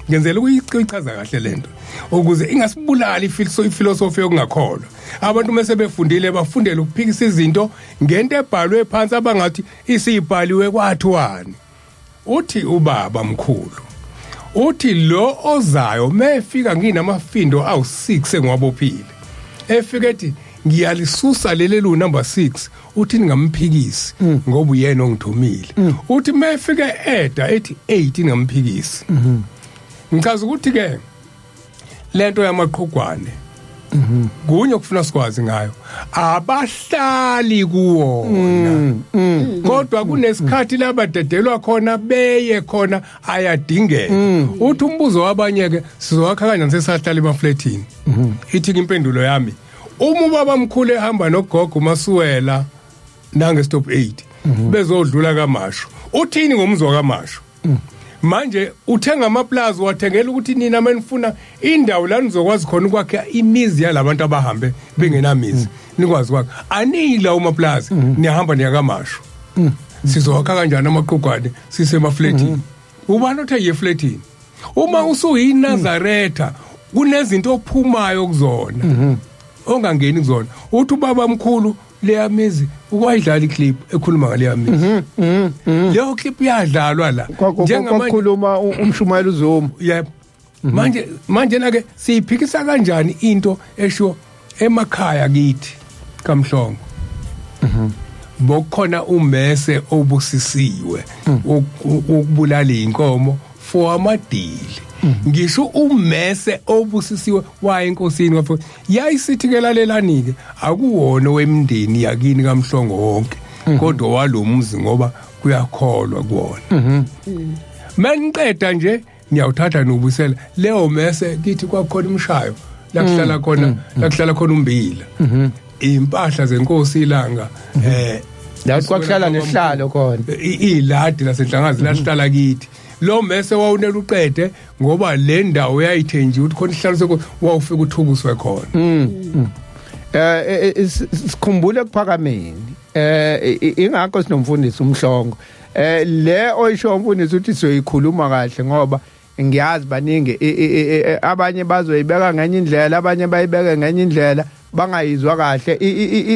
ngenzela ukuyichaza kahle lento ukuze ingasibulali ifilosofi yokungakholwa abantu mase befundile bafundele ukuphikisa izinto ngento ebhalwe phansi abangathi isibhaliwe kwathwani uthi ubaba mkhulu uthi lo ozayo mefika nginamafindo awu6 engwabophile efike ethi ngiyalisusa lelelu number 6 uthi ningamphikisi ngoba uyena ongithumile uthi mefike eda ethi 8 ningamphikisi ngichaza ukuthi ke lento yamaqhugwane kunye okufuna sikwazi ngayo abahlali kuwona kodwa kunesikhathi labadedelwa khona beye khona ayadingeka uthi umbuzo wabanye ke sizowakha kanjani sesahlala emafletini ithi impendulo yami uma ubaba mkhulu ehamba nogogo uMasuwela nange stop 8 bezodlula kaMasho uthini ngomzwa kaMasho manje uthenga amaplaza wathengela ukuthi nina menifuna indawo la nizokwazi khona ukwakha imizi yalabantu abahambe bengenamizi nikwazi kwakha anila umaplaza niyahamba niyakaMasho sizowakha kanjani amaqhugwane sisemafletini ubani othe yefletini uma usuyinazaretha kunezinto ophumayo kuzona ongangeni kuzona uthi ubaba mkhulu leya mizi ukwayidlala iclip ekhuluma ngale mizi leyo clip yadlalwa la njengokukhuluma umshumayelo uZuma yebo manje nake siyiphikisa kanjani into esho emakhaya kithi kaMhlongo bokhona umese obusisiwe ukubulala inkomo for amadili ngisho umese obusisiwe waye enkosini ngapho yayisithikela lelanike akuwona wemndeni yakini kaMhlongo wonke kodwa walomzi ngoba kuyakholwa kuwona maniqeda nje niyawuthatha nobusela leyo mese kithi kwakhona imshayo lakuhlala khona umbila impahla zenkosi ilanga la kwakuhlala nehlalo khona iladi lasenhlangazi lahlala kithi lo mese wawunela uqede ngoba le ndawo yayithenjiwe ukuthi khona ihlalo seko wawufika uthukuzwe khona sikhumbule kuphakameni ingakho sinomfundisi uMhlongo le oyisho umfundisi uthi siyoyikhuluma kahle ngoba ngiyazi baningi abanye bazoyibeka ngenye indlela abanye bayibeke ngenye indlela bangayizwa kahle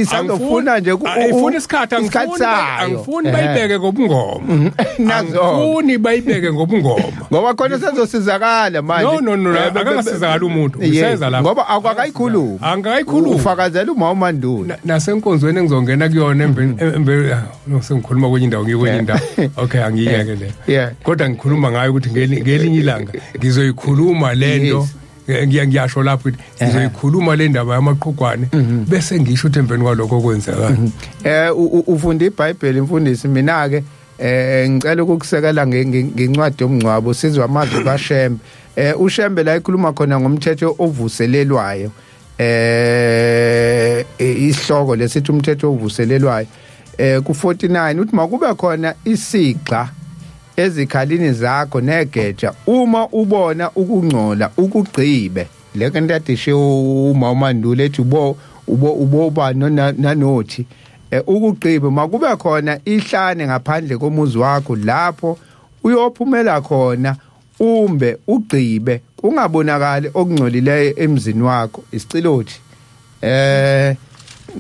isangofuna nje ayifuna isikhathi angifuni bayibeke ngobungoma angifuni bayibeke ngobungoma ngoba khona sezosizakala manje no akagasizakala umuntu useza lapha ngoba akayikhuluma angayikhuluma ufakazela uMama Nduna nasenkonzweni engizongena kuyona embe sengikhuluma kwenye indawo ngikwenye indawo okay angiyeke le kodwa ngikhuluma ngayo ukuthi ngelinye ilanga ngizoyikhuluma lento ngiyasho lapho ukuthi ngizoyikhuluma le ndaba yamaqhugwane bese ngisho ukuthi emveni kwalokho okwenzeka ufunda iBhayibheli imfundisi mina ke ngicela ukukusekela ngencwadi yomngcwabo sizwe amazwi kaShembe uShembe la ikhuluma khona ngomthetho ovuselelwayo isihloko lesithi umthetho ovuselelwayo ku49 uthi makube khona isixa ezikhalini zakho negeja uma ubona ukungcola ukugcibe leke ntadisho uMama Ndule ethi uboba nanothi ukugcibe makube khona ihlane ngaphandle komuzi wakho lapho uyophumela khona umbe ugcibe ungabonakali okungcolileyo emzini wakho isicilothi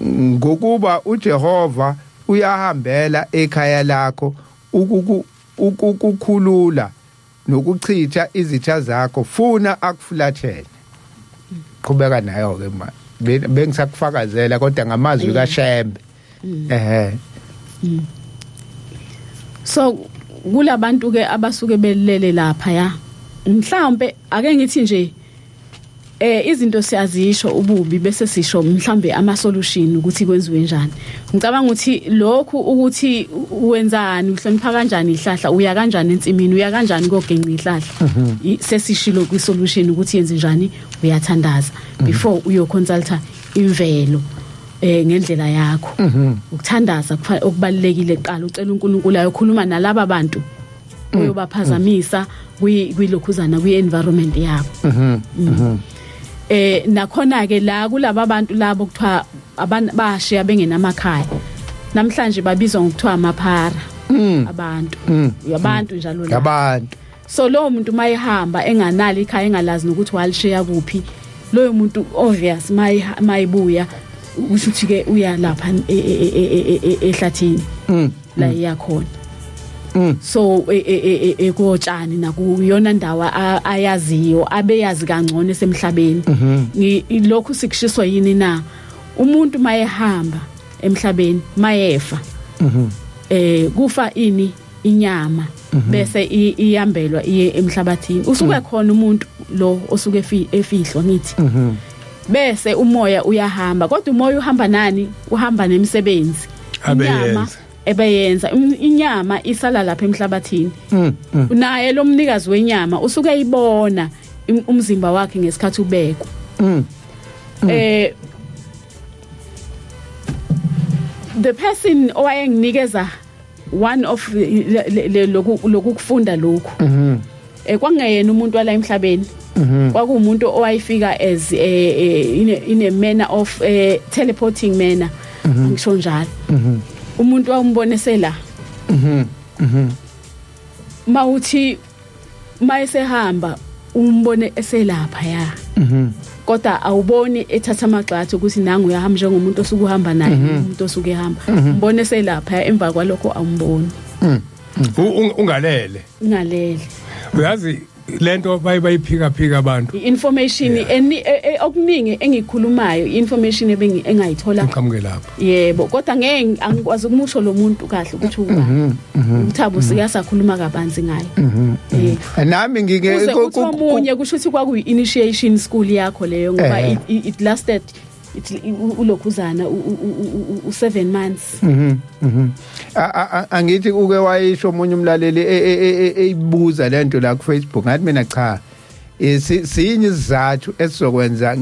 ngokuba uJehova uyahambela ekhaya lakho ukukhulula nokuchitha izitha zakho funa akufulathele qhubeka nayo ke manje bengisakufakazela kodwa ngamazwi kaShembe so kulabantu ke abasuke belele lapha ya mhlambe ake ngithi nje izinto siyazisho ububi bese sisho mhlambe ama solution ukuthi kwenziwe njani. Ngicabanga ukuthi lokhu ukuthi wenzani uhlonipha kanjani ihlahla uya kanjani ensimini uya kanjani kogenqa ihlahla sesishilo kwi solution ukuthi yenze njani uyathandaza before uyo consulta imvelo ngendlela yakho. Ukuthandaza okubalekile eqala ucela uNkulunkulu ayokhuluma nalabo bantu uyobaphazamisa kwilokhuzana kwi-environment yabo. Nakhona ke la kulabo abantu labo kuthiwa bashiya bengenamakhaya namhlanje babizwa ngokuthiwa amaphara abantu yabantu njalo la abantu. So lo muntu mayihamba enganali ikhaya engalazi nokuthi walishiya kuphi loyo muntu obvious mayibuya usho ukuthi ke uya lapha ehlathini la iyakhona. So ekotshani nakuyona ndawo ayaziyo abeyazi kangcono esemhlabeni. Lokhu sikushiswa yini na umuntu mayehamba emhlabeni mayefa kufa ini inyama bese iyambelwa iye emhlabathini usuke khona umuntu lo osuke efihlwa ngithi bese umoya uyahamba kodwa umoya uhamba nani uhamba nemisebenzi inyama ebeyenza inyama isala lapha emhlabathini naye lo mnikazi wenyama usuke eyibona umzimba wakhe ngesikhathi ubekwa the person owayenginikeza one of lokufunda lokhu kwangeyena umuntu wala emhlabeni kwakuumuntu owayifika as in a manner of teleporting manner ngisho njalo umuntu wambonesela mawuthi mayesehamba umbone eselapha ya kodwa awuboni ethatha amagxathu ukuthi nangu uyahamba njengomuntu osuke uhamba naye umuntu osuke ehamba umbone eselapha emva kwalokho awumboni ungalele uyazi lento bayiphika abantu information okuningi engikhulumayo information engayithola ngiqhamuke lapho yebo kodwa ngeke angikwazi ukumusho lo muntu kahle ukuthi uThabo sikasakhuluma kabanzi ngayo nami ngike omunye kusho ukuthi kwakuyi initiation school yakho leyo ngoba it lasted ulokhuzana u7 months angithi uke wayisho omunye umlaleli eyibuza lento la ku Facebook ngathi mina cha sinye izathu esizokwenza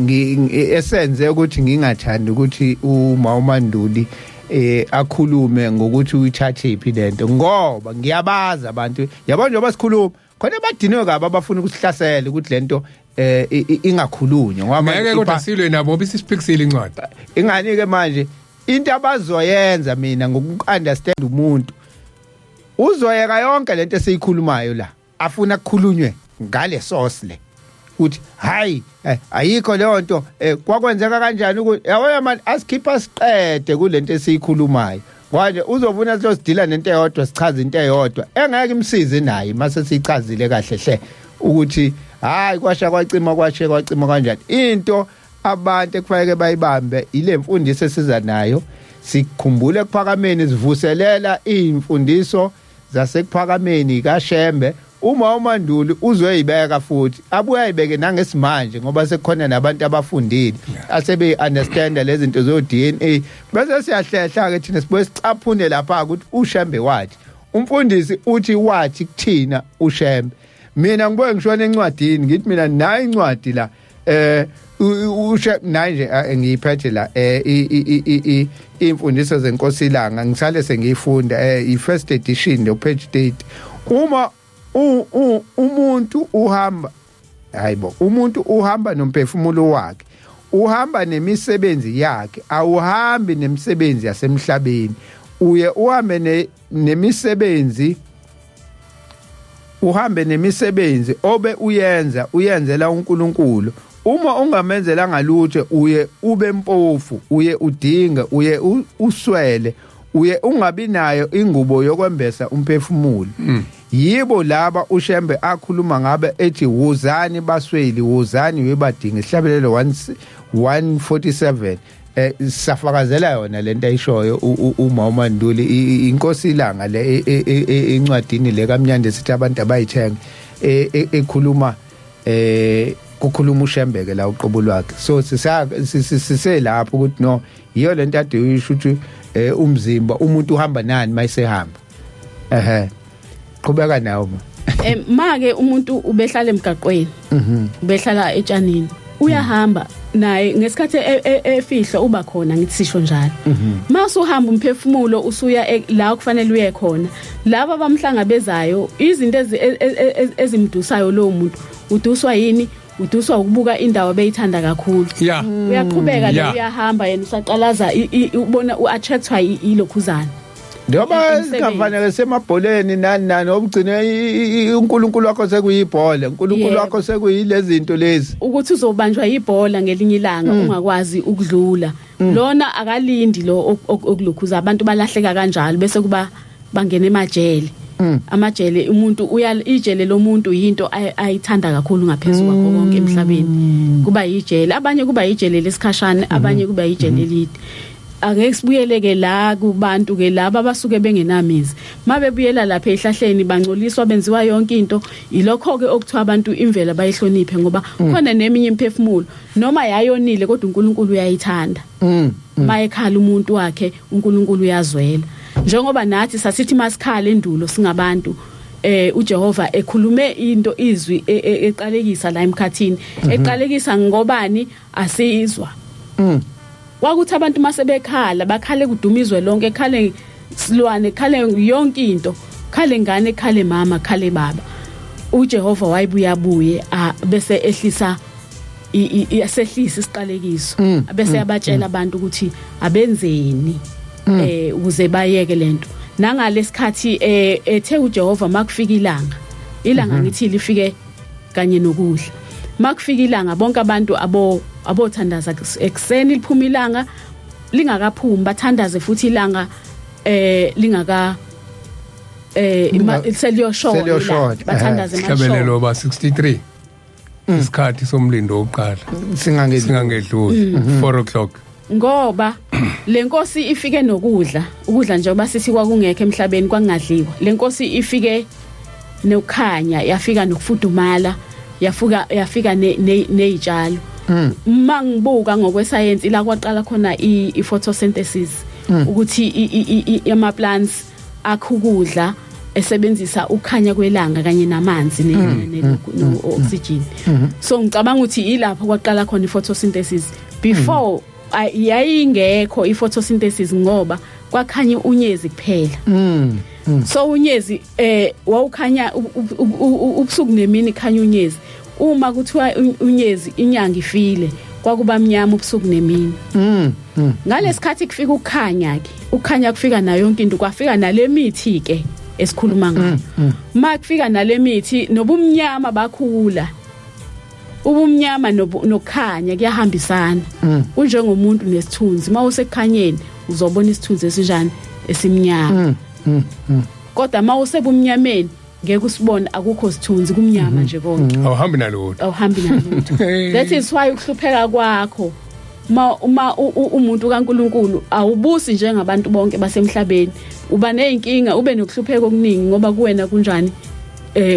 esenze ukuthi ngingathandi ukuthi uMawumanduli akhulume ngokuthi uyithathe iphi lento ngoba ngiyabaza abantu yabona njengoba sikhuluma khona badinwe kabi abafuna ukusihlasela ukuthi lento ingakhulunywa ngoba ngeke kodwa silwe nabo bisiphikisile incwadi ingani ke manje into abazoyenza mina ngoku-understand umuntu uzoyeka yonke lento esiyikhulumayo la afuna ukukhulunywe ngale source le uthi hayi ayikho leyo nto kwakwenzeka kanjani ukuthi yabona manje asikhipha siqede kulento esiyikhulumayo kwaje uzovuna sizosidila nento eyodwa sichaza into eyodwa engeke imsize naye mase siyichazile kahle hle ukuthi hayi kwasha kwacima kanjani into abantu ekufanele bayibambe ile mfundiso esiza nayo sikukhumbule kuphakameni sivuselela imfundiso zasekuphakameni kaShembe uMawumanduli uzoyibeka futhi abuye ayibeke nangesimanje ngoba sekukhona nabantu abafundile asebe understand lezi zinto zo DNA bese siyahlehla ke thina sibuye sicaphune lapha ukuthi uShembe wathi umfundisi uthi wathi kuthina uShembe mina ngibuye ngishona encwadini ngithi mina nayi incwadi la nanje ngiyiphethe la imfundiso zeNkosilanga ngisale sengiyifunda i-first edition le page 30 uma umuntu uhamba hayibo umuntu uhamba nomphefumulo wakhe uhamba nemisebenzi yakhe awuhambi nemisebenzi yasemhlabeni uye uhambe nemisebenzi uhambe nemisebenzi obe uyenzela uNkulunkulu uma ungamenzela ngalutho uye ube mpofu uye udinga uye uswele uye ungabi nayo ingubo yokwembesa umphefumulo yibo laba uShembe akhuluma ngabe ethi wuzani basweli wuzani webadinga isihlabelelo 147 safakazela yona lento ayishoyo uMawumanduli iNkosilanga le encwadini le kaMnyande sithi abantu abayithenga ekhuluma kukhuluma uShembeke la uqobo lwakhe so siselapho ukuthi no iyo lento ade uyisho ukuthi umzimba umuntu uhamba nani mayisehamba qhubeka nawo make umuntu ubehlala emgaqweni ubehlala etshanini uyahamba naye ngesikhathi efihlo uba khona ngithi sisho njalo mase uhamba umphefumulo usuya la kufanele uye khona laba bamhlangabezayo izinto ezimdusayo lo muntu uduswa yini uduswa ukubuka indawo beyithanda kakhulu uyaqhubeka la uyahamba yena usaqalaza ubona uattractwa ilokhuzana ndoba singafanele semabholeni nani obugcine uNkulunkulu wakho sekuyibhola uNkulunkulu wakho sekuyilezi zinto lezi ukuthi uzobanjwa ibhola ngelinye ilanga ungakwazi ukudlula lona akalindi lo okulokhuza abantu balahleka kanjalo bese kuba bangena emajele amajele umuntu ijele lomuntu into ayithanda kakhulu ngaphezulu kwakho konke emhlabeni kuba yijele abanye kuba yijele lesikhashana abanye kuba yijele elide ake sibuyeleke la kubantu ke laba basuke bengenamizi mabebuyela lapha ehlahleni bangcoliswa benziwa yonke into ilokho ke okuthiwa abantu imvela bayihloniphe ngoba khona neminye imphefumulo noma yayonile kodwa uNkulunkulu uyayithanda mayekhala umuntu wakhe uNkulunkulu uyazwela njengoba nathi sasithi masikhala endulo singabantu uJehova ekhulume into izwi eqalekisa la emkhathini eqalekisa ngobani asizwa wakuthi abantu mase bekhala bakhale kudumizwe lonke ekhale silwane ekhale yonke into khale ngane ekhale mama khale baba uJehova wayibuya buye bese ehlisa iyasehlisa isiqalekiso bese yabatshela abantu ukuthi abenzeni ukuze bayeke lento nangalesikhathi ethe uJehova makufika ilanga ngithi lifike kanye nokudla makufika ilanga bonke abantu abothandaza ekseni liphuma ilanga lingakaphumi bathandaze futhi ilanga lingaka seliyoshoda bathandaze mashobelo ba 63 isikhathi somlindo oqala singangedluli 4:00 ngoba lenkosi ifike nokudla ukudla njengoba sithi kwakungekho emhlabeni kwangadliwa lenkosi ifike nokukhanya yafika nokufudumala yafika nezitshalo mangibuka ngokwesayensi la kwaqala khona iphotosynthesis ukuthi ama plants akhukudla esebenzisa ukukhanya kwelanga kanye namanzi no oxygen so ngicabanga ukuthi ilapho kwaqala khona iphotosynthesis before yayingekho iphotosynthesis ngoba kwakhanya unyezi kuphela so unyezi wawukhanya ubusuku nemini khanya unyezi uma kuthiwa unyezi inyanga ifile kwakuba mnyama ubusuku nemini ngalesikhathi kufika ukukhanya kufika nayo yonke into kwafika nalemithi ke esikhuluma ngayo makufika nalemithi nobumnyama bakhula ubumnyama nokukhanya kuyahambisana unjengomuntu nesithunzi mawusekukhanyeni uzobona isithunzi esinjani esimnyama kodwa mawusebumnyameni ngeke usibone akukho sithunzi kumnyama nje konke awuhambi nalutho that is why ukuhlupheka kwakho uma umuntu kaNkuluNkulu awubusi njengabantu bonke basemhlabeni uba nezinkinga ube nokuhlupheka okuningi ngoba kuwena kunjani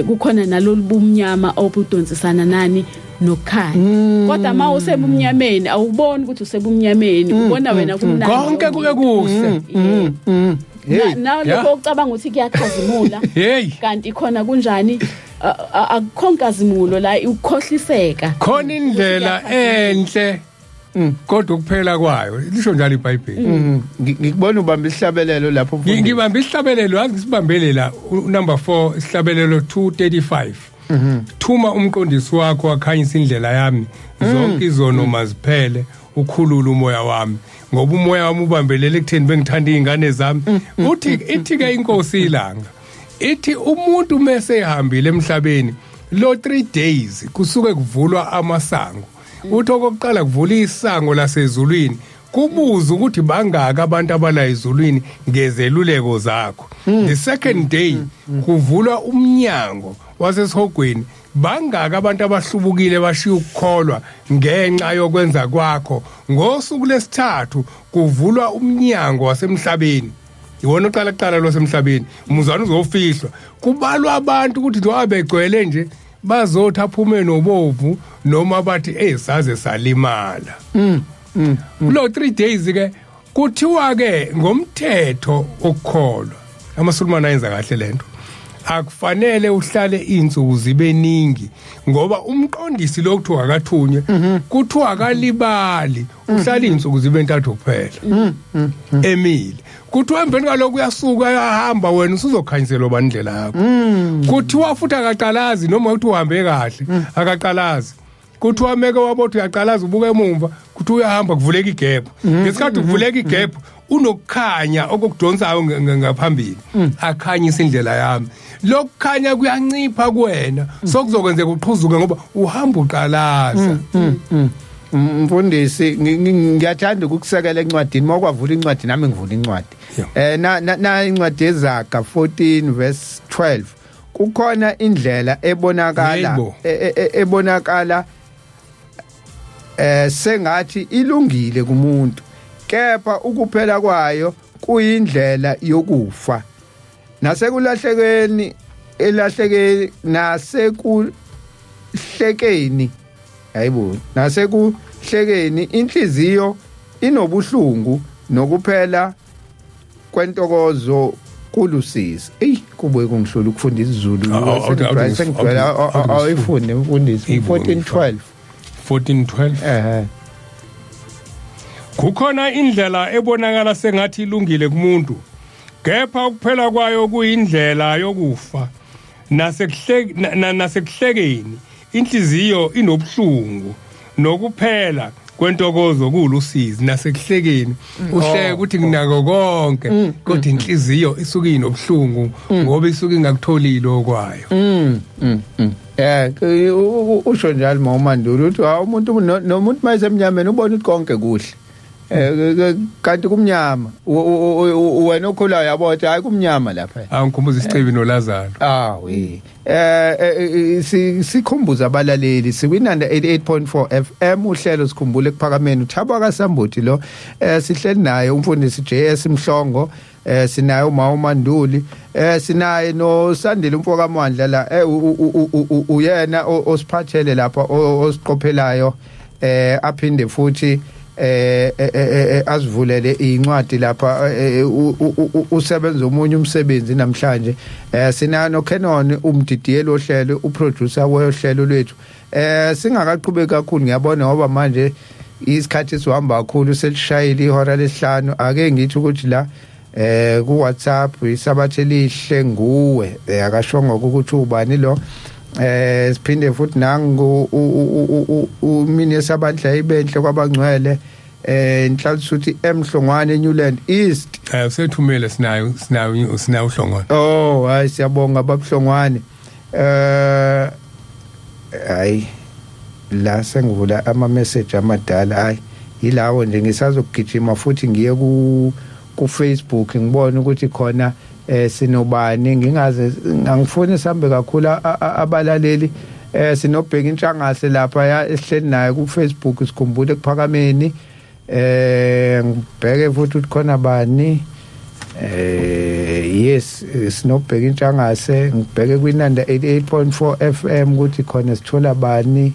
kukhona nalolu bumnyama obudonsisana nani nokukhanya kodwa ma usebumnyameni awuboni ukuthi usebumnyameni ubona wena kumnandi konke kuke kuhle na lokho ucabanga ukuthi kuyakhazimula kanti khona kunjani akukhonkazimulo la ukukhohliseka khona indlela enhle kodwa ukuphela kwayo lisho njalo iBhayibheli ngikubona ubamba isihlabelelo lapho ngibamba isihlabelelo yazi ngisibambele la number 4 isihlabelelo 235 thuma umqondisi wakho wakhanyisa indlela yami zonke izono maziphele ukhulula umoya wami ngoba umoya wami ubambelele ekutheni bengithanda izingane zami uthi ithi ke inkosi ilanga ithi umuntu mase ehambile emhlabeni lo 3 days kusuke kuvulwa amasango uthi okokuqala kuvula isango lasezulwini kubuza ukuthi bangaki abantu abala ezulwini ngezeluleko zakho the second day kuvulwa umnyango wasesihogweni bangaki abantu abahlubukile bashiya ukukholwa ngenxa yokwenza kwakho ngosuku lesithathu kuvulwa umnyango wasemhlabeni iwona oqala lo semhlabeni umuzwana uzofihlwa kubalwa abantu ukuthi njengoba begcwele nje bazothi aphume nobovu noma bathi esaze salimala lo 3 days ke kuthiwa ke ngomthetho okukholwa amaSulumane ayenza kahle lento akufanele uhlale insuku zibeningi ngoba umqondisi lokuthiwa akathunywe kuthiwa akalibali uhlala insuku zibe 3 kuphela emile kuthiwa emveni kwalokho uyasuka ayahamba wena usuzokhanyiselwa bandlela yakho kuthiwa futhi akaqalazi noma uthi uhambe kahle akaqalazi kuthiwa meke wabothi uyaqalaza ubuke emumva kuthi uyahamba kuvuleka igap ngesikhathi kuvuleka igap unokukhanya okukudonsayo ngaphambili akhanyisa indlela yami lokukhanya kuyancipha kuwena sokuzokwenzeka uqhuzuke ngoba uhamba uqalaza mfundisi ngiyathanda ukukusekela encwadini makwavula incwadi nami ngivula incwadi na incwadi yeZaga 14 verse 12 kukhona indlela ebonakala sengathi ilungile kumuntu kepha ukuphela kwayo kuyindlela yokufa nasekuhlekeni hayibo nasekuhlekeni inhliziyo inobuhlungu nokuphela kwentokozo kulusizi kubuye kungihlola ukufunda isiZulu ayifunde mfundisi 14:12 kukhona indlela ebonakala sengathi ilungile kumuntu kepha ukuphela kwayo kuyindlela yokufa nasekuhlekeni inhliziyo inobuhlungu nokuphela kwentokozo kulusizi nasekuhlekeni uhleke ukuthi nginako konke kodwa inhliziyo isuka inobuhlungu ngoba isuka ingakutholile okwayo usho njalo mawumandulo uthi umuntu nomuntu mayisemnyameni ubona ukuthi konke kuhle kanti kumnyama wena okhulayo yabo ukuthi hayi kumnyama lapha angikhumbuza isicebi noLazaro sikhumbuza abalaleli sikwinanda 88.4 FM uhlelo sikhumbule kuphakameni uThabo kaSambuthi lo sihleli naye umfundisi JS Mhlongo sinayo uMawumanduli sinaye noSandile Mfokamandla la uyena osiphathele lapha osiqophelayo aphinde futhi asivulele incwadi lapha usebenza omunye umsebenzi namhlanje sinano Kenon umdidiyeli ohlelo uproducer wehlelo lwethu singakaqhubeki kakhulu ngiyabona ngoba manje isikhathi sihamba kakhulu selishayile ihora lesihlanu ake ngithi ukuthi la ku WhatsApp isabathe lihle nguwe akashongo ukuthi ubani lo siphinde futhi nangu umine sabandla ibenhle kwabangcwele inhlanhla uthi eMhlongwane Newland East sethumele sinayo uhlongwane hayi siyabonga ababuhlongwane hayi la sengivula ama message amadala hayi yilawo nje ngisazokugijima futhi ngiye ku Facebook ngibona ukuthi khona sinobani ngingaze ngangifuna sihambe kakhulu abalaleli sinobheka intshangase lapha ya esihleli naye ku Facebook sikhumbule kuphakameni ngibheke futhi ukuthi khona bani yes sinobheka intshangase ngibheke kwinanda 88.4 FM ukuthi khona sithola bani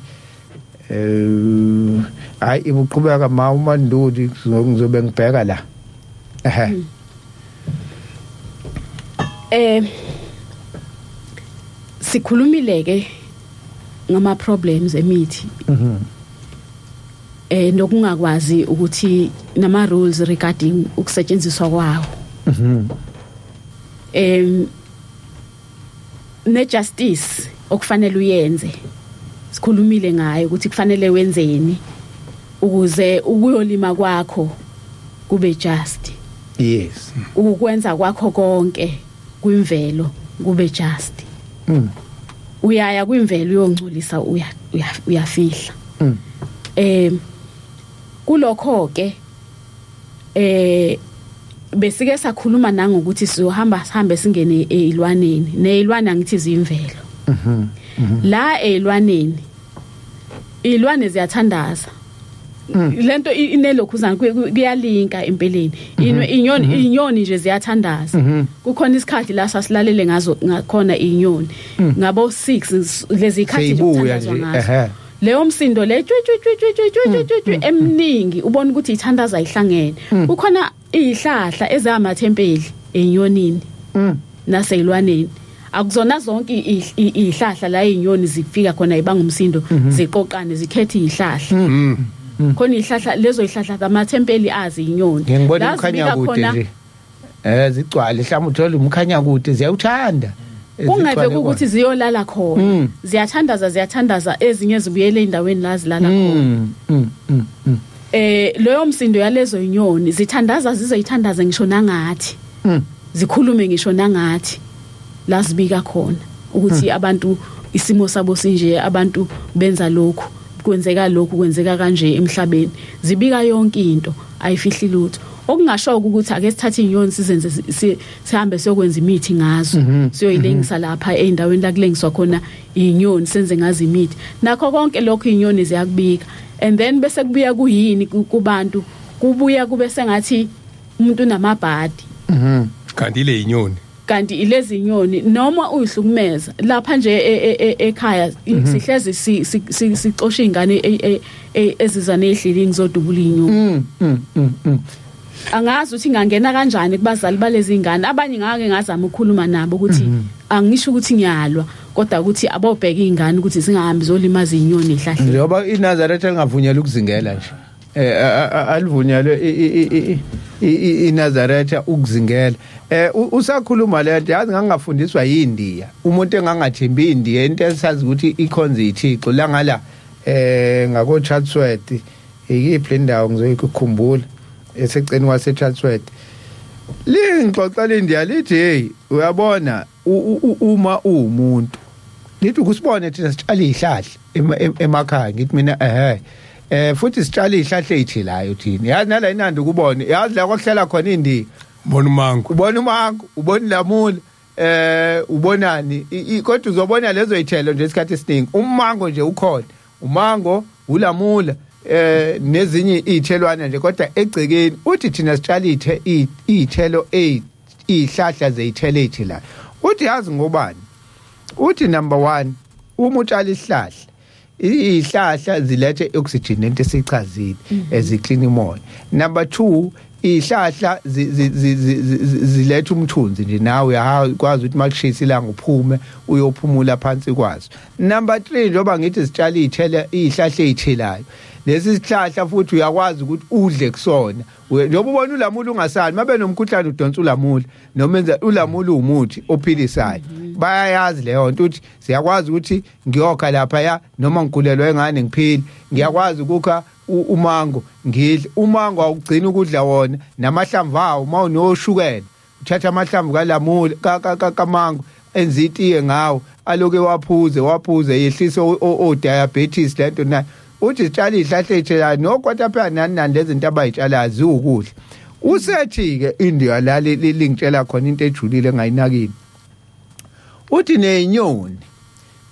hayi ibuqhubeka uManduli ngizobe ngibheka la sikhulumile ke ngama problems emithi nokungakwazi ukuthi nama rules regarding ukusetshenziswa kwawo ne justice okufanele uyenze sikhulumile ngayo ukuthi kufanele wenzeni ukuze ukuyolima kwakho kube just yes ukwenza kwakho konke kwimvelo kube just uyaya kwimvelo uyongcolisa uyafihla kulokho ke besike sakhuluma nangokuthi sihambe singene ezilwaneni nezilwane angithi zimvelo la ezilwaneni izilwane ziyathandaza lento inelokhuzana kuyalinka empeleni inyoni nje ziyathandaza kukhona isikhathi la sasilalele ngazo ngakhona inyoni ngabo 6 lezi ikhathi zokuthandazwa ngazo leyo msindo le eminingi ubona ukuthi ithandaza ihlangene kukhona izihlahla ezamathempeli enyonini naseyilwaneni akuzona zonke izihlahla la inyoni zifika khona ibanga umsindo ziqoqane zikhethe izihlahla khona izihlahla lezo izihlahla zamathempeli azi inyoni ngibona umkhanya kude nje zigcwale mhlawumbe uthola umkhanya kude ziyawuthanda kungeve ukuthi ziyolala khona ziyathandaza ezinye zibuyele endaweni la zilala khona loyo msindo yalezo inyoni zithandaza zizoyithandaza ngisho nangathi zikhulume ngisho nangathi la sibika khona ukuthi abantu isimo sabo sinje abantu benza lokhu kwenzeka kanje emhlabeni zibika yonke into ayifihli lutho okungasho ukuthi ake sithathe inyoni sizenze sihambe siyokwenza imithi ngazo siyoyilengisa lapha endaweni la kulengiswa khona inyoni senze ngazo imithi nakho konke lokho inyoni ziyakubika and then bese kubuya kuyini kubantu kubuya kube sengathi umuntu namabhadi kanti le inyoni kanti ilezi inyoni noma uyihlukumeza lapha nje ekhaya sihlezi sixosha ingane ezizane ehlilini zodubula inyoni angazi ukuthi ngangena kanjani kubazali balezi ingane abanye ngake ngazama ukukhuluma nabo ukuthi angisho ukuthi ngiyalwa kodwa ukuthi abobheka izingane ukuthi singahambi zolimaza inyoni ehlahla njengoba iNazaretha lingavunyelwa ukuzingela nje alivunyelwe iNazaretha ukuzingela usakhuluma lento yazi ngangafundiswa yiNdiya umuntu engangathembi iNdiya into esazi ukuthi ikhonza ithixo la ngala ngako Chatsworth ikiphi indawo ngizoyikhumbula eseceni waseChatsworth lingixoxa leNdiya lithi hey uyabona uma umuntu lithi kusibone thina sitshala izihlahla emakhaya ngithi mina futhi sitshala izihlahla ezithilayo thina yazi nala inandi ukubona yazi la kwahlala khona iNdiya ubona umango ubona lamula ubonani kodwa uzobona lezo izithelo nje isikhathi esiningi umango nje ukhona umango ulamula nezinye izithelwana nje kodwa egcekeni uthi thina sitshala izithelo izihlahla zezithelo ezithilayo uthi yazi ngobani uthi number 1 uma utshala isihlahla izihlahla zilethe oxygen into esichazile eziclean imoya number 2 izihlahla zilethe umthunzi nje nawe uyakwazi ukuthi makushisa ilanga uphume uyophumula phansi kwazo number 3 njoba ngithi sitshala izihlahla ezithelayo lesi sihlahla futhi uyakwazi ukuthi udle kusona njoba ubona ulamula ungasali mabe nomkhuhlane udonsa ulamula noma enza ulamula umuthi ophilisayo bayayazi leyo nto ukuthi siyakwazi ukuthi ngiyokha lapha ya noma ngigulelwe engane ngiphile ngiyakwazi ukukha umango ngidle umango awugcina ukudla wona namahlamvu awo mawunoshukela uthatha amahlamvu kalamula kamango enza itiye ngawo aloke waphuze yehlisa o diabetes lento na uthi sitshala izihlahla ezithelayo nokwata phela nani lezinto abayitshalayo ziwukudla usethi ke India la lingitshela khona into ejulile engayinakini uthi nezinyoni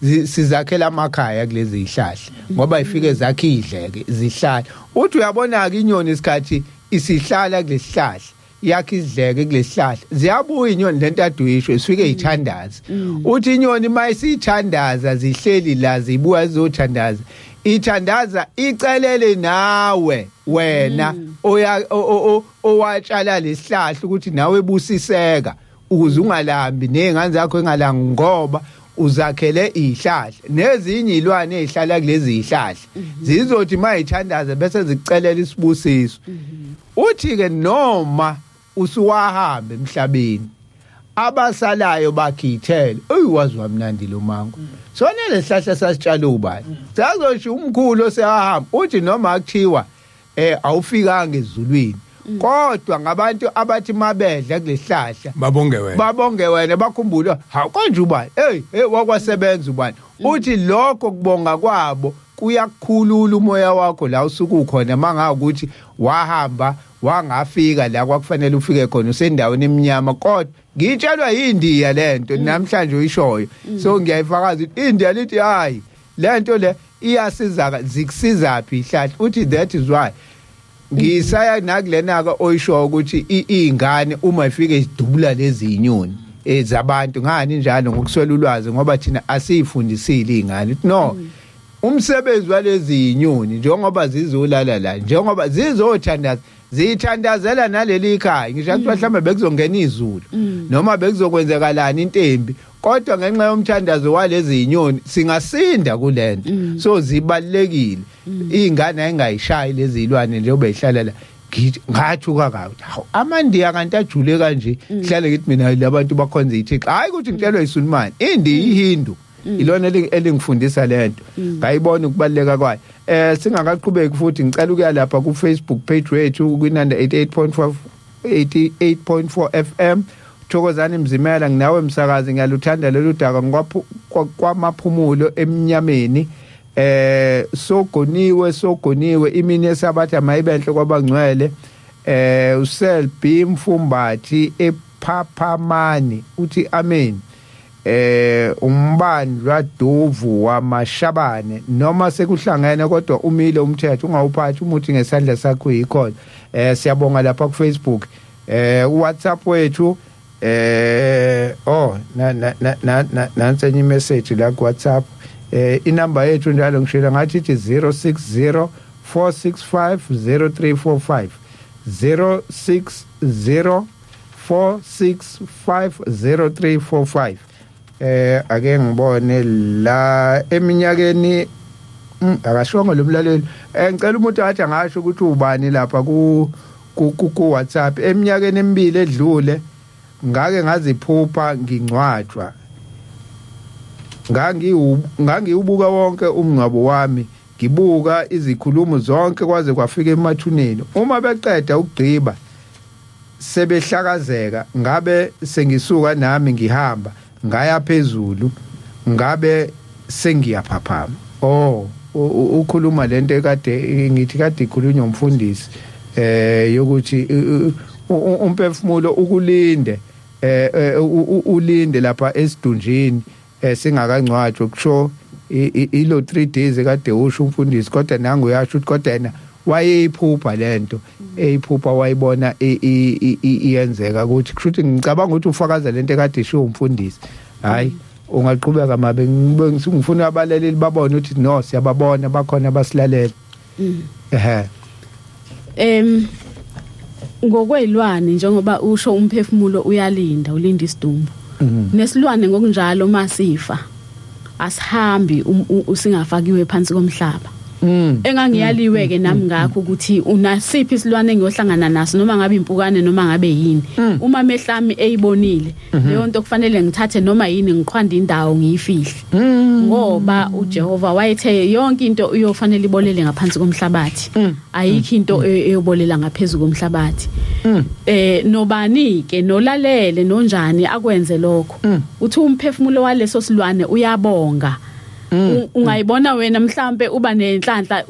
sizakhela amakhaya kulezi zihlahla ngoba ifike zakhe idleke zihlala uthi uyabona ke inyoni isikhathi isihlala kulesihlahla yakhe idleke kulesihlahla ziyabuya inyoni lento aduyisho isifike ithandaza uthi inyoni mayisithandaza zihleli la zibuya zizothandaza ithandaza icelele nawe wena owatshala lesihlahla ukuthi nawe busiseka ukuze ungalambi nezingane zakho engalangi ngoba uzakhele izihlahla nezinye izilwane ezihlala kulezi zihlahla zizothi mayithandaza bese zikucelela isibusiso uthi ke noma usuwahambe emhlabeni abasalayo bakhithele uyiwazi wamnandi lo mango sona lesihlahla sasitshala ubani sazosho umkhulu osehamba uthi noma akuthiwa awufikanga ezulwini kodwa ngabantu abathi mabedla kulesihlahla babonge wena bakhumbula ha konje ubani wakwasebenza ubani uthi lokho kubonga kwabo kuyakukhulula umoya wakho la usuku ukhona mangakuthi wahamba wangafika la kwakufanele ufike khona usendaweni eminyama kodwa ngitshelwa yiNdiya lento namhlanje uyishoyo so ngiyayifakaza iNdiya lithi hayi lento le iyasiza zikusiza phi ihlahla uthi that is why ngisaya nakulenaka oyisho ukuthi izingane uma ifike isidubula lezi inyoni ezabantu ngani njalo ngokuswela ulwazi ngoba thina asifundisile izingane no umsebenzi walezi inyoni njengoba zizolala la njengoba zizothandaza zithandazela naleli ikhaya ngisho ukuthi mhlawumbe bekuzongena izulu noma bekuzokwenzekalana intembi kodwa ngenxa yomthandazo walezi inyoni singasinda kulento so zibalekile izingane ayingayishayi lezi ilwane njengoba ihlala la ngathuka kabi amandiya kanti ajule kanje hlale ngithi mina labantu bakhonza iThixo hayi ukuthi ngitshelwe iSulumane indi iHindu ilona elingifundisa lento ngayibona ukubaleka kwayo singakaqhubeki futhi ngicela ukuya lapha ku Facebook page wethu kwinanda 88.4 FM Thokozani Mzimela nginawe msakazi ngiyaluthanda lolu daka kwamaphumulo eminyameni sogoniwe imini esabatha mayibenhle kwabangcwele usel B Mfumbathi ePhaphamani uthi amen umbandlwa Dovu waMashabane noma sekuhlangene kodwa umile umthetho ungawuphathi umuthi ngesandla sakho yikhona siyabonga lapha ku Facebook WhatsApp wethu nansenye message la ku WhatsApp inamba yethu njalo ngishela ngathi ithi 060 465 0345 060 465 0345 ake ngibone la eminyakeni akashongo lo mlaleli ngicela umuntu athi angasho ukuthi ubani lapha ku WhatsApp eminyakeni emibili edlule ngake ngaziphupha ngingcwatshwa ngangiubuka wonke umngcwabo wami ngibuka izikhulumo zonke kwaze kwafika emathuneni uma beqeda ukugqiba sebehlakazeka ngabe sengisuka nami ngihamba ngaya phezulu ngabe sengiyaphaphama ukhuluma lento ekade ngithi kade ikhulunywa umfundisi yokuthi umphefumulo ukulinde ulinde lapha esidunjini singakangcwatshwa kusho ilo 3 days ekade usho umfundisi kodwa nangu uyasho ukuthi kodwa yena wayeyiphupha lento eyiphupha wayibona iyenzeka ukuthi kushuthi ngicabanga ukuthi ufakaza lento ekade isho umfundisi hayi ungaqhubeka mabe ngifuna abalaleli babone ukuthi no siyababona bakhona basilalela ngokwelwane njengoba usho umphefumulo uyalinda ulinda isidumbu nesilwane ngokunjalo masifa asihambi usingafakiwe phansi komhlaba engangiyaliwe ke nami ngakho ukuthi unasiphi isilwane engiyohlangana naso noma ngabe impukane noma ngabe yini uma mehlami eyibonile leyo nto kufanele ngithathe noma yini ngiqhwanda indawo ngiyifihle ngoba uJehova wayethe yonke into uyofanele ibolele ngaphansi komhlabathi ayikho into eyobolela ngaphezulu komhlabathi nobani ke nolalele nonjani akwenze lokho uthi umphefumulo waleso silwane uyabonga ungayibona wena mhlambe uba nenhlanhla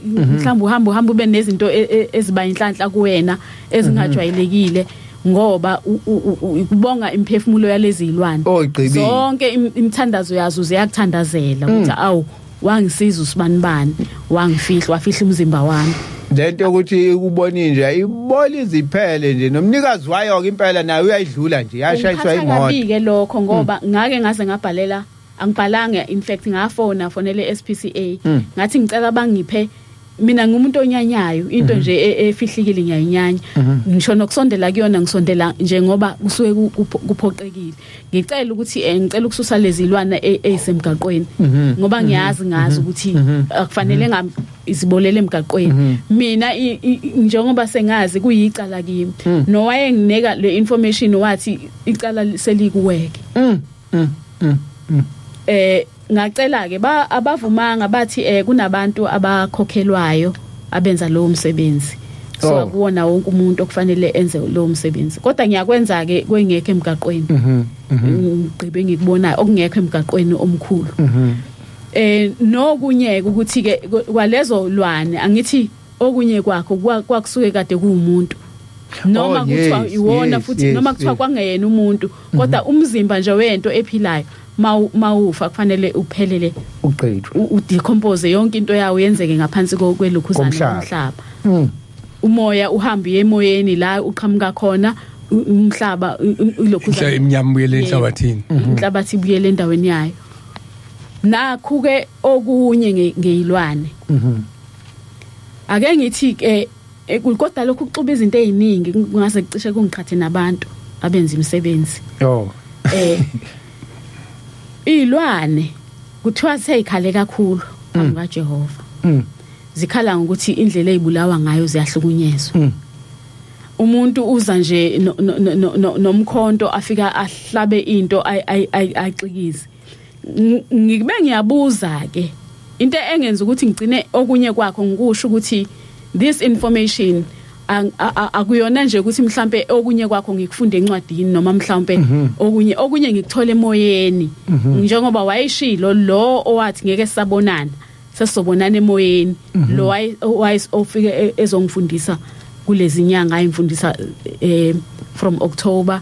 mhlambe uhamba ube nezinto eziba inhlanhla kuwena ezingajwayelekile ngoba ukubonga imphefumulo yalezi zilwane zonke imithandazo yazo ziyakuthandazela ukuthi awu wangisiza usibanibani wangifihla wafihla umzimba wami lento ukuthi ukubona nje iboli ziphele nje nomnikazi wayo ke impela naye uyayidlula nje yashayiswa imoto ngabike lokho ngoba ngake ngaze ngabhalela angibhalanga in fact ngafonele SPCA ngathi ngicela bangiphe mina ngumuntu onyanyayo into nje efihlikile ngiyayinyanya ngisho nokusondela kuyona ngisondela nje ngoba kusuke kuphoqekile ngicela ukuthi ngicela ukususa lezi ilwane ezisemgaqweni ngoba ngazi ukuthi akufanele izibolele emgaqweni mina njengoba sengazi kuyicala kimi nowayengineka le information wathi icala selikuweke ngacela ke abavumanga bathi kunabantu abakhokhelwayo abenza lo msebenzi so akuwona wonke umuntu okufanele enze lo msebenzi kodwa ngiyakwenza ke kwengekho emgaqweni ngigqibe ngikubona okungekho emgaqweni omkhulu nokunye ukuthi ke kwalezo lwane angithi okunye kwakho kwakusuke kade kuumuntu noma kuthiwa iwona futhi noma kuthiwa kwangeyena umuntu kodwa umzimba nje wento ephilayo mawufa kufanele uphelele uqedwe udecompose yonke into yawo yenzeke ngaphansi kwelokhuzana lomhlaba umoya uhamba emoyeni la uqhamuka khona umhlaba ilokhuzana imnyama buyele enhlabathini inhlabathi buyele endaweni yayo nakho ke okunye ngeyilwane ake ngithi ke kodwa lokhu kuxuba izinto eziningi kungase kucishe kungiqhathe nabantu abenza imisebenzi ilwane kuthiwa seyikhale kakhulu phambi kaJehova zikhala ngokuthi indlela ezibulawa ngayo ziyahlukunyezwa umuntu uza nje nomkhonto afika ahlabe into ayixikize ngibe ngiyabuza ke into engenza ukuthi ngicine okunye kwakho ngikusho ukuthi this information akuyona nje ukuthi mhlambe okunye kwakho ngikufunde encwadini noma mhlambe okunye ngikuthole emoyeni njengoba wayeshilo lo owathi ngeke sisabonana sesobonana emoyeni lo ofike ezongifundisa kulezi nyanga ayimfundisa from October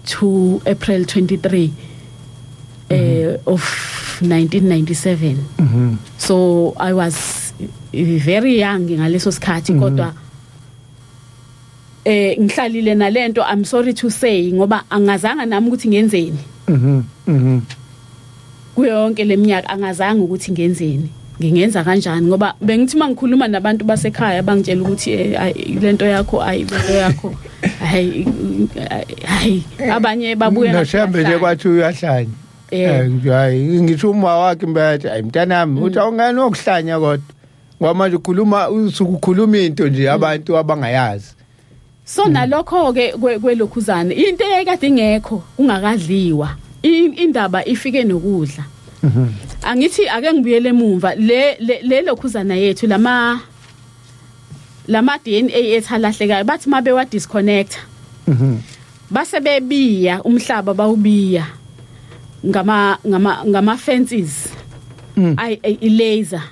to April 23 of 1997 so I was very young ngaleso sikhathi kodwa ngihlalile nalento I'm sorry to say ngoba angazanga nami ukuthi ngenzeni kuyonke leminyaka angazanga ukuthi ngenzeni ngingenza kanjani ngoba bengithi mangikhuluma nabantu basekhaya bangitshela ukuthi lento yakho hayi abanye babuya nashembe nje kwathi uyahlanya hayi ngisho uma wakhe mbathe hayi mntanami uthi awungani okuhlanya kodwa ngoba manje ukhuluma usukukhuluma into nje abantu abangayazi so nalokho ke kwelokhuzana into eyayikade ingekho ungakadliwa indaba ifike nokudla angithi ake ngibuyele emumva le lokhuzana yethu lama DNA ethalahlekayo bathi mabe wa disconnect base bebiya umhlaba bawubiya ngama fences I laser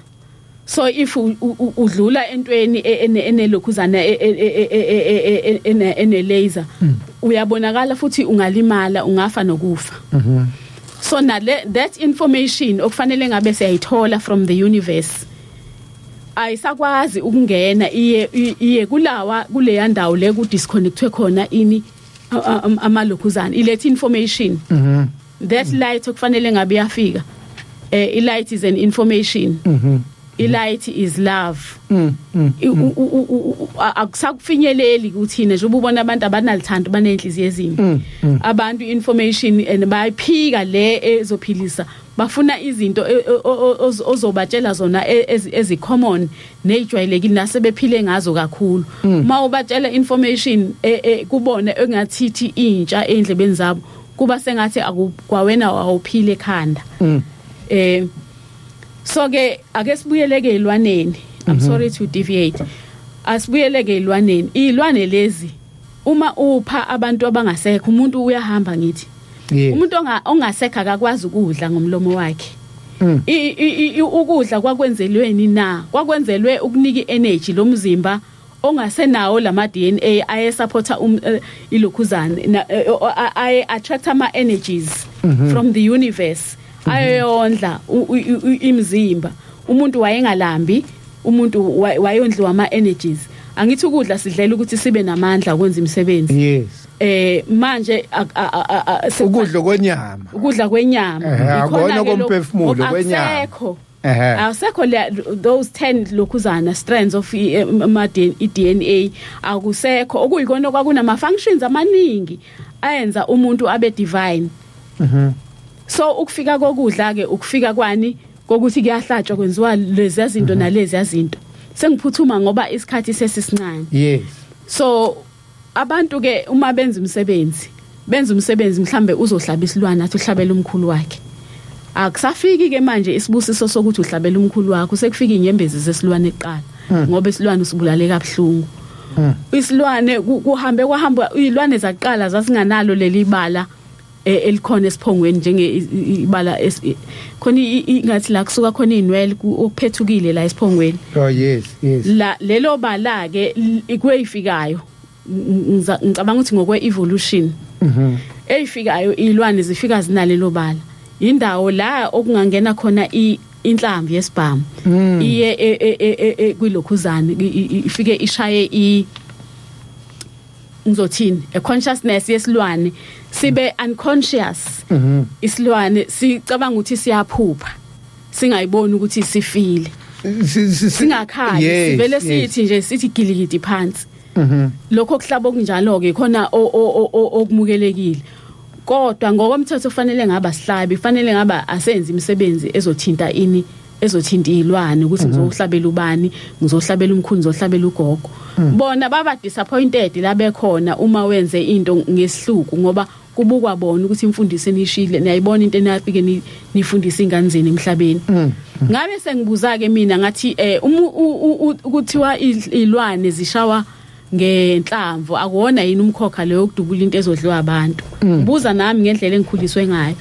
so if udlula entweni enelokhuzana ene laser uyabonakala futhi ungalimala ungafa nokufa so that information okufanele ngabe siyayithola from the universe ayisakwazi ukungena iye kulawa kuleya ndawo le ku disconnectwe khona ini amalokhuzana ilethe information that light okufanele ngabe yafika light is an information light is love akusakufinyeleli ukuthina nje ubona abantu abanalithando banenhliziyo ezimbi abantu information and bayiphika le ezophilisa bafuna izinto ozobatshela zona ezicommon nejwayelekile nasebephile ngazo kakhulu mawubatshela information kubone engathithi intsha endlebeni zabo kuba sengathi akwawena awuphile ekhanda so ke ake sibuyeleke ilwaneni I'm sorry to deviate asibuyeleke ilwaneni ilwane lezi uma upha abantu abangasekho umuntu uyahamba ngithi umuntu ongasekho akakwazi ukudla ngomlomo wakhe ukudla kwakwenzelweni na kwakwenzelwe ukunika energy lomzimba ongasenawo lama DNA ayesupporta ilokhuzana ay attract ama energies from the universe ayondla imzimba umuntu wayengalambi umuntu wayondliwa ama energies angithi ukudla sidlela ukuthi sibe namandla ukwenza imisebenzi yes manje ukudla kwenyama akona komphefumulo kwenyama asekho those 10 lokhuzana strands of DNA akusekho okuyikona kwakunama functions amaningi ayenza umuntu abe divine so ukufika kokudla ke ukufika kwani kokuthi kuyahlatshwa kwenziwa lezi zinto nalezi zinto sengiphuthuma ngoba isikhathi sesisincane yes so abantu ke uma benza umsebenzi mhlambe uzohlaba isilwana athi uhlabela umkhulu wakhe akusafiki ke manje isibusiso sokuthi uhlabela umkhulu wakho sekufika inyembezi zesilwane eqala ngoba isilwane usibulale kabuhlungu isilwane kwahamba izilwane zaqala zasinganalo leli bala elikhona esiphongweni njenge ibala khona ingathi la kusuka khona inwele okuphethukile la esiphongweni oh yes la lelo bala ke ikweyifikayo ngicabanga ukuthi ngokwe evolution eyifikayo izilwane zifika zinalelo bala indawo la okungangena khona inhlamvu yesibhamu iye kwilokhuzana ifike ishaye ngizothini a consciousness yesilwane sibe unconscious isilwane sicabanga ukuthi siyaphupha singayiboni ukuthi sifile singakhali sivele sithi nje sithi gilikidi phansi lokho kuhlaba okunjalo ke khona okumukelekile kodwa ngokomthetho kufanele ngaba sihlabi kufanele ngaba asenze imisebenzi ezothinta izilwane ukuthi ngizohlabela ubani ngizohlabela umkhulu ngizohlabela ugogo bona baba disappointed la bekhona uma wenze into ngesihluku ngoba kubukwa bona ukuthi imfundiso enishile niyayibona into enafike nifundisa ingane zenu emhlabeni ngabe sengibuza ke mina ngathi ukuthiwa izilwane zishawa ngenhlamvu akuona yini umkhokha leyo ukudubula into ezodliwa abantu ngibuza nami ngendlela engikhuliswe ngayo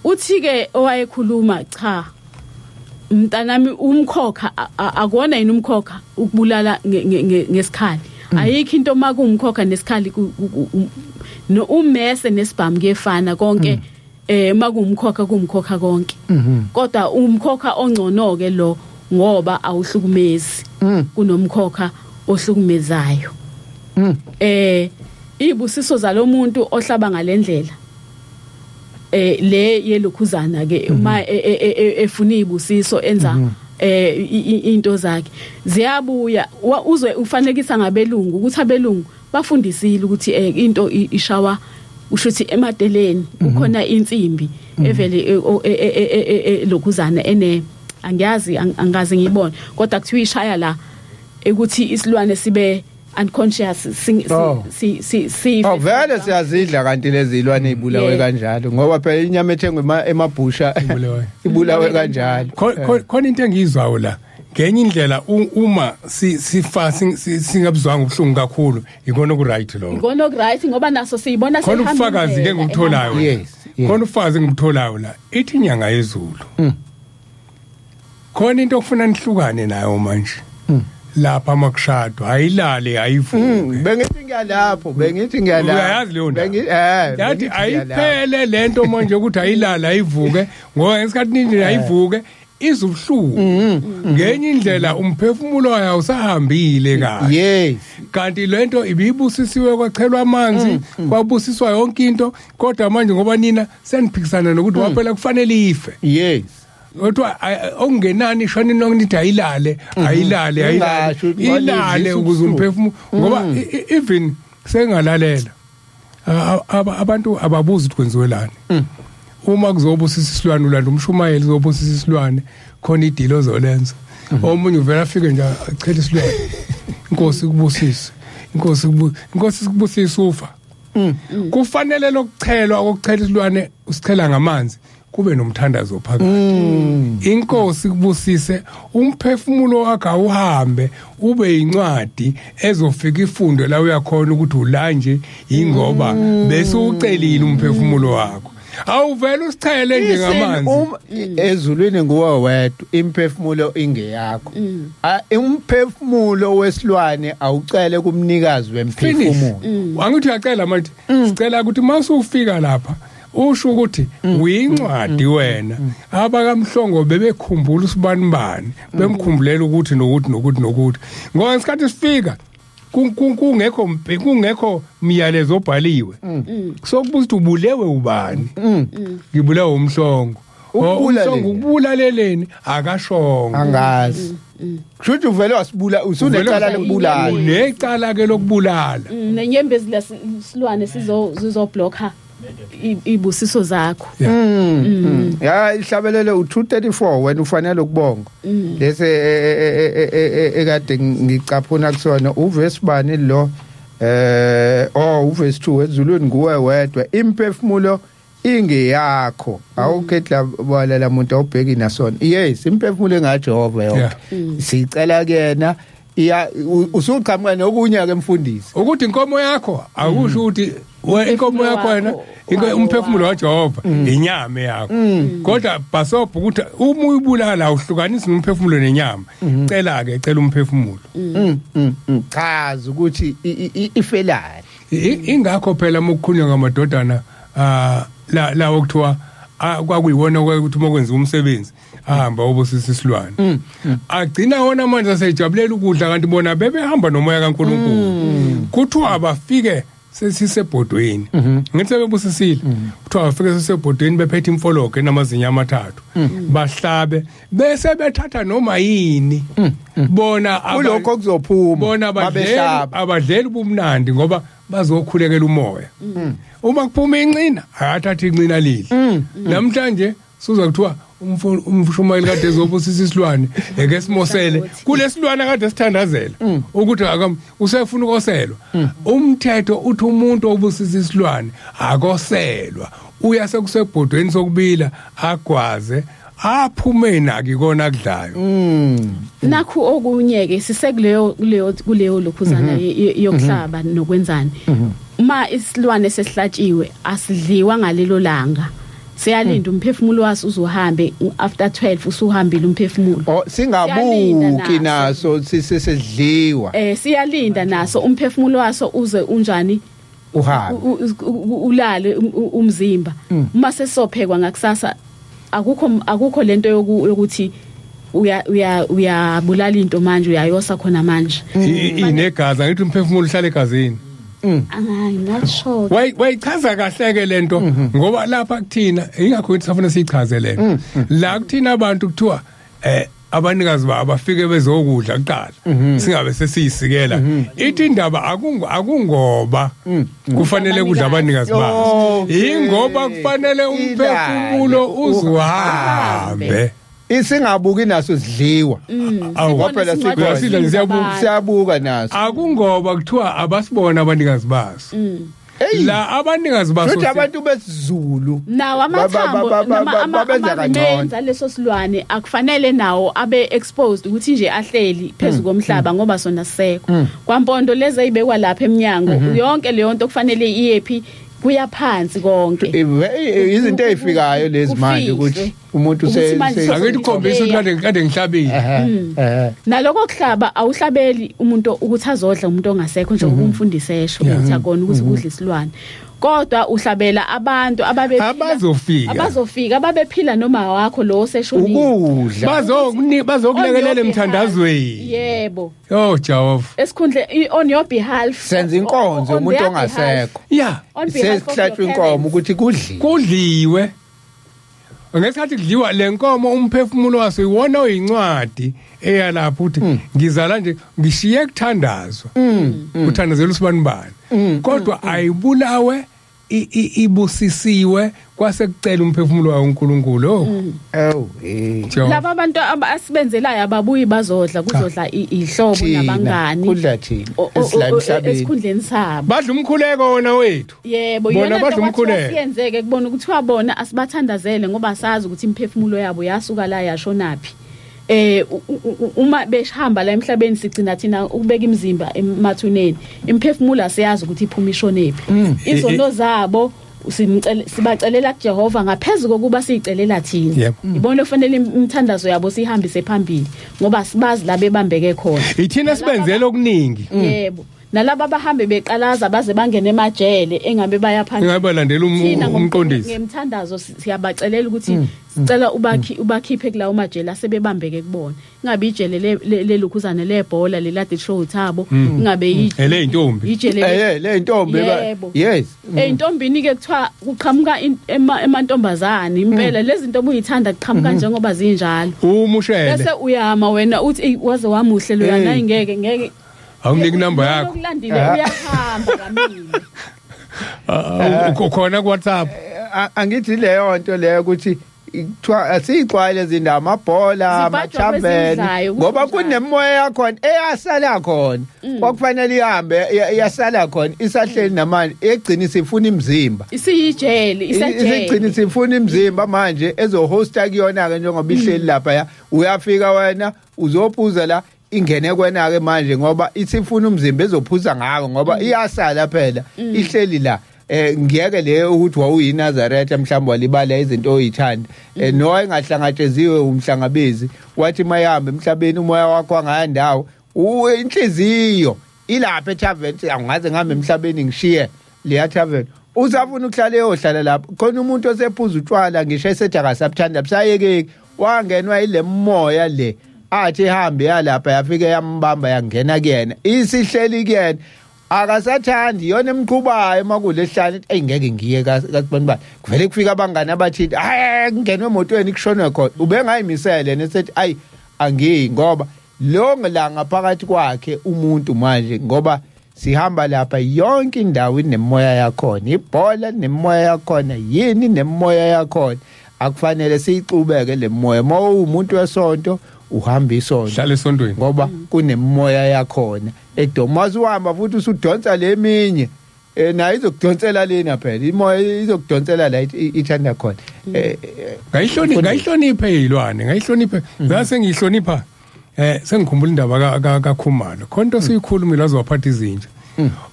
uthi ke owayekhuluma cha mntanami umkhokha akuona yini umkhokha ukubulala ngesikhali ayikho into makumkhokha nesikhali no umese nesibhamu kuyefana konke makumkhokha kumkhokha konke kodwa umkhokha ongcono ke lo ngoba awuhlukumezi kunomkhokha ohlukumezayo ibusiso zalomuntu ohlaba ngalendlela le yelokhuzana ke uma efuna ibusiso enza into zakhe ziyabuya uzwe ufanekisa ngabelungu ukuthi abelungu bafundisile ukuthi into ishawa ushuthi emadeleni ukhona insimbi evele lokhuzana angiyazi angazi ngibone kodwa kuthiwa ishaya la ukuthi isilwane sibe unconscious vele siyazidla kanti lezi ilwane ibulawe kanjalo ngoba phela inyama ethengwe emabhusha ibulawe kanjalo khona into engizwayo la ngenye indlela uma singabuzwanga ubuhlungu kakhulu ikona okuright lo ikona okuright ngoba naso siyibona khona ufakazi ke ngikutholayo khona ufakazi ngikutholayo la ithi inyanga yezulu khona into okufuna nihlukane nayo manje lapha makushado ayilale ayivuke bengithi ngiyalapho uyayazi leyo yathi ayiphele lento manje ukuthi ayilale ayivuke ngoba ngesikhathi nini ayivuke izubuhlungu ngenye indlela umphefumulo wayo usahambile kahle kanti lento ibibusisiwe kwachelwa amanzi kwabusiswa yonke into kodwa manje ngoba nina seniphikisana nokuthi waphela kufanele ife kodwa okungenani shoni nokunithi ayilale ilale ukuze umphefumulo ngoba even sengalalela abantu ababuzi ukuthi kwenziwelani uma kuzobusisa isilwane ulanda umshumayeli uzobusisa isilwane khona idilo zolenza omunye uvela afike nje achela isilwane inkosi kubusisa inkosi kubusisa ufa kufanele lokuchelwa okuchela isilwane usichela ngamanzi kube nomthandazo phakathi inkosi kubusise umphefumulo wakhe uhambe ube incwadi ezofika ifundo la uyakhona ukuthi ulanje ingoba bese ucelile umphefumulo wakho awuvela usichele nje ngamanzi ezulwini nguwe wedwa imphefumulo ingeyakho umphefumulo wesilwane awucele kumnikazi wemphefumulo angithi uyacela manje sicela ukuthi masufika lapha usho ukuthi uyincwadi wena abakamhlongo bebekhumbula usibanibani bemkhumbulele ukuthi nokuthi ngoba ngesikhathi sifika kungekho myalezo obhaliwe sokubuza ukuthi ubulewe ubani ngibulewe umhlongo umhlongo ukubulaleleni akashongo angazi kushuthi uvele wasibula usunecala lokubulala unecala ke lokubulala nenyembezi lesilwane sizoblocker ibusiso zakho ya ihlabelele u234 wena ufanele ukubonga lese ekade ngicaphuna kusona uverse bani lo uverse 2 ezulwini nguwe wedwa imphefumulo ingeyakho awukhetla balala umuntu awubheki nasona yes imphefumulo engaJehova yonke sicela kuyena usuqhamuka nokunye ke mfundisi ukuthi inkomo yakho akusho ukuthi inkomo yakho wena umphefumulo kaJehova inyama yakho kodwa basobha ukuthi uma uyibulala uhlukanisa nomphefumulo nenyama cela umphefumulo chaza ukuthi ifelani ingakho phela ukukhulunywa ngamadodana la okuthiwa kwakuyiwona ukuthi uma kwenza umsebenzi ahamba obusisa isilwane agcina wona manje asejabulela ukudla kanti bona bebehamba nomoya kaNkulunkulu kuthiwa abafike sesisebhodweni ngithi sebebusisile kuthiwa abafike sesisebhodweni bephethe imfologe namazinya amathathu bahlabe bese bethatha noma yini bona kulokho kuzophuma bona abadleli ubumnandi ngoba bazokhulekela umoya uma kuphuma incina ayathatha incina lili namhlanje sizwa kuthiwa umshumayeli kade ezobusisa isilwane eke simosele kulesilwane kade sithandazela ukuthi usefuna ukoselwa umthetho uthi umuntu obusisa isilwane akoselwa uyase kusebhodweni sokubila agwaze aphume naki kona kudlayo nakho okunyeke sisekuleyo lokhuzana yokuhlaba nokwenzani uma isilwane sesihlatshiwe asidliwa ngalelo langa siyalinda umphefumulo waso uzohambe after 12 usuhambile umphefumulo singabuki naso sisedliwa siyalinda naso umphefumulo waso uze unjani uhambe ulale umzimba uma sesophekwa ngakusasa akukho lento yokuthi uyabulala into manje uyayosa khona manje inegazi ngithi umphefumulo uhlala egazini I'm not sure wayichaza kahle ke lento ngoba lapha kuthina ingakho ukuthi safuna sichaze lento la kuthina abantu kuthiwa abanikazi bafike bezokudla kuqala singabe sesiyisikela ithi indaba akungoba kufanele kudla abanikazi bazo ingoba kufanele umphefumulo uzuhambe isingabuki naso sidliwa awuphela siyabuka naso akungoba kuthiwa abasibona abanikazi baso la abanikazi baso futhi abantu besizulu nawo amathambo amamenza leso silwane akufanele nawo abe exposed ukuthi nje ahleli phezulu komhlaba ngoba sona sisekho kwampondo lezi ayibekwa lapha eminyango yonke leyo nto kufanele iyephi kuyaphansi konke izinto ezifikayo lezi manje ukuthi umuntu akithi khombisa ukuthi kade ngihlabile naloko kuhlaba awuhlabeli umuntu ukuthi azodla umuntu ongasekho nje ukumfundisa esho ukuthi akona ukuthi kudla isilwane kodwa uhlabela abantu abazofika ababephila noma wakho lo seshonile ukudla bazokulekelela emthandazweni yebo Jehova esikhundle on your behalf senza inkonzo umuntu ongasekho sesihlatshwe inkomo ukuthi kudliwe ngesikhathi kudliwa lenkomo umphefumulo waso iwona oyincwadi eyalapha uthi ngizala nje ngishiye kuthandazwa uthandazela usibanibani kodwa ayibulawe ibusisiwe kwasekucela umphefumulo waNkulunkulu laba abantu asibenzelayo ababuyi bazodla kuzodla ihlobo nabangani kudla thina esilamhlabeni esikhundleni sabo badla umkhuleko wona wethu yebo bona badla umkhuleko siyenzeke kubona ukuthi wabona asibathandazele ngoba sazi ukuthi imphefumulo yabo yasuka la yashonaphi uma behamba la emhlabeni sigcina thina ukubeka imizimba emathuneni imphefumulo asiyazi ukuthi iphuma ishonephi izono zabo sibacelela kuJehova ngaphezulu kokuba siyicelela thina ibona kufanele imthandazo yabo sihambise phambili ngoba sibazi la bebambeke khona ithina sibenzele okuningi yebo nalabo abahambe beqalaza baze bangene emajele engabe bayaphansi engabe balandela umqondisi ngemthandazo siyabacelela ukuthi sicela ubakhiphe kulawo majele asebebambeke kubona ingabe ijele lelukhuzane lebhola lelade show thabo ingabe le intombi ijele le intombi yes intombini ke kuthiwa kuqhamuka emantombazane impela lezi zinto obuyithanda kuqhamuka njengoba zinjalo umushele bese uyama wena uthi waze wamuhle lo yana ngeke awunike number yakho ukulandile uyahamba kamini khona ku WhatsApp angithi leyo nto leyo ukuthi kuthiwa asixwayele izindaba amabhola amachambeni ngoba kunemoya yakhona eyasala khona kwakufanele ihambe iyasala khona isahleli namanje egcina isifuna imizimba isiyijele isigcina isifuna imizimba manje ezohosta kuyona ke njengoba ihleli lapha uyafika wena uzophuza la ingene kwena ke manje ngoba isifuna umzimba ezophuza ngako ngoba iyasala phela ihleli la ngiyeke le ukuthi wawuyinazaretha mhlawumbe walibala izinto oyithanda no engahlangatsheziwe umhlangabezi wathi mayihamba emhlabeni umoya wakho angayandawo inhliziyo ilapha eTavern angaze ngihambe emhlabeni ngishiye leya Tavern usafuna ukuhlala eyohlala lapho khona umuntu osephuza utshwala ngisho esethi akasabuthanda busayeke wangenwa ile moya le athi ehambe yalapha yafike yambamba yangena kuyena isihleli kuyena akasathandi yona emqhubayo makule hlala ngeke ngiye kasibani bani kuvele kufika abangani abathi hayi ngenwe emotweni kushonwe khona ubengayimisele nesethi ayi angiyi ngoba lo ngelanga phakathi kwakhe umuntu manje ngoba sihamba lapha yonke indawo inemoya yakhona ibhola nemoya yakhona yini nemoya yakhona akufanele siyixubeke le moya umuntu wesonto uhamba isonto hlala esontweni ngoba kunemoya yakhona edomazi uhamba futhi usudonsa leminye nayo izokudonsela lena phela imoya izokudonsela la ithanda khona ngayihloniphe izilwane ngayihloniphe ngase ngihlonipha sengikhumbula indaba kaKhumalo khonto siyikhulumile wazowaphatha izinja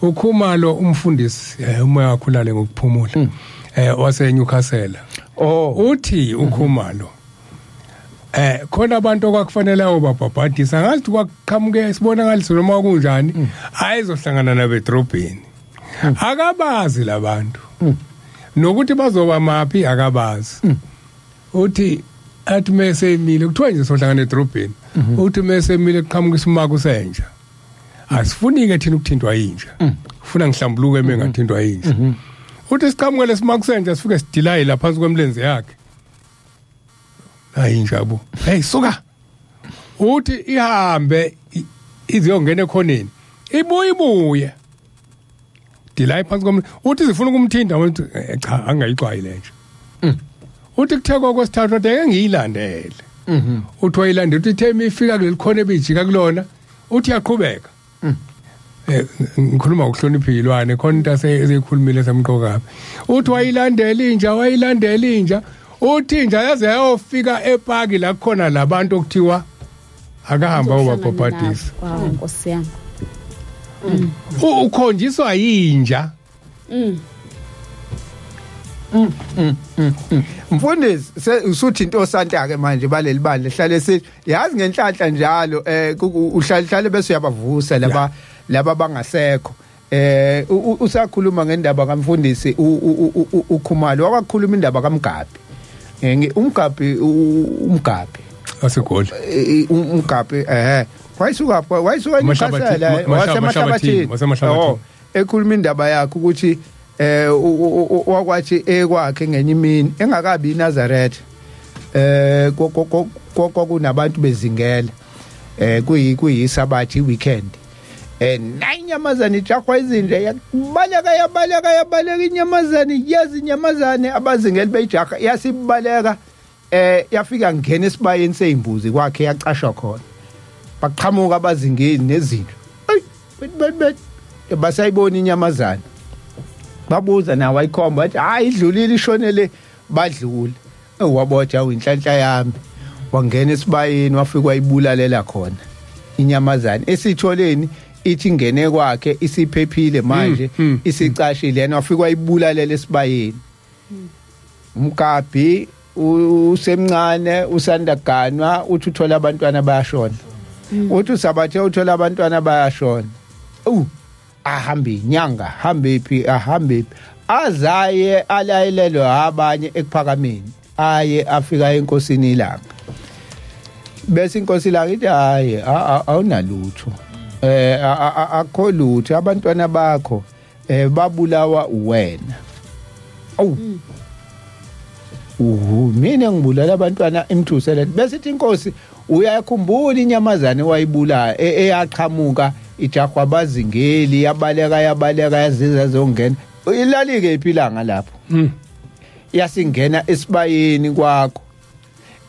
uKhumalo umfundisi umoya wakhulale ngokuphumula wase Newcastle uthi uKhumalo khona abantu okwakufanele obabhabhadisa ngathi kwaqhamuke sibona ngaliso noma kunjani ayizohlangana nabedrobheni akabazi labantu nokuthi bazoba mapi akabazi uthi athi mase emile kuthiwa nje sohlangana edrobheni uthi mase emile qhamuka isimako senja asifuni ke thina ukuthintwa yinja ufuna ngihlambuluke mengathintwa yinja uthi siqhamuke lesimako senja sifike sidilaye lapha phansi kwemlenze yakhe hayi njabo hey suka uthi ihambe iziyongena ekhoneni ibuye dilaye phansi kwemlenze uthi zifuna ukumthinta uthi cha angayixwayi lenje uthi kuthekwa kwesithathu ake ngiyilandele uthi wayilandela uthi themi ifika kuleli khona ebijika kulona uthi yaqhubeka ngikhuluma ukuhlonipha izilwane khona into aseyikhulumile samqoka uthi wayilandela inja uthi inja yaze yayofika eparki la khona labantu okuthiwa akahamba ubabhabhadisa Nkosi yami ukhonjiswa yinja mfundisi usuthi into osanta ke manje baleli bandla hlale sithi yazi ngenhlanhla njalo uhlale bese uyabavusa laba bangasekho usakhuluma ngendaba kaMfundisi uKhumalo wakakhuluma indaba kaMgabhi umgabhi aseGoli umgabhi wayisuka eNyukhasela wasemahlabathini ekhuluma indaba yakhe ukuthi wakwathi ekwakhe ngenye imini engakabi iNazaretha kunabantu bezingela kuyisabathi weekend nayinyamazane ijahwa izinja yabaleka inyamazane yazi inyamazane abazingeli beyijaha yasibaleka yafika ngena esibayeni seyimbuzi kwakhe yacashwa khona baqhamuka abazingeli nezinto basayibona inyamazane babuza nawe ayikhomba bathi hayi idlulile ishonele badlula waboja inhlanhla yami wangena esibayeni wafika wayibulalela khona inyamazane esitholeni ithi ngene kwakhe isiphephile manje isicashile yena wafika wayibulalela esibayeni umgabhi usemncane usandaganwa uthi uthola abantwana bayashona uthi usabathe uthola abantwana bayashona ahambe inyanga hambe phi azaye alayelelwe abanye ekuphakameni aye afika enkosini ilanga bese inkosi ilanga ithi hayi awunalutho akho lutho abantwana bakho babulawa uwena mina ngibulala abantwana emthusela bese ithi inkosi uyakhumbula inyamazane wayibulala eyaqhamuka ijahwa abazingeli yabaleka yaziza zongena ilalike iphilanga lapho yasingena esibayeni kwakho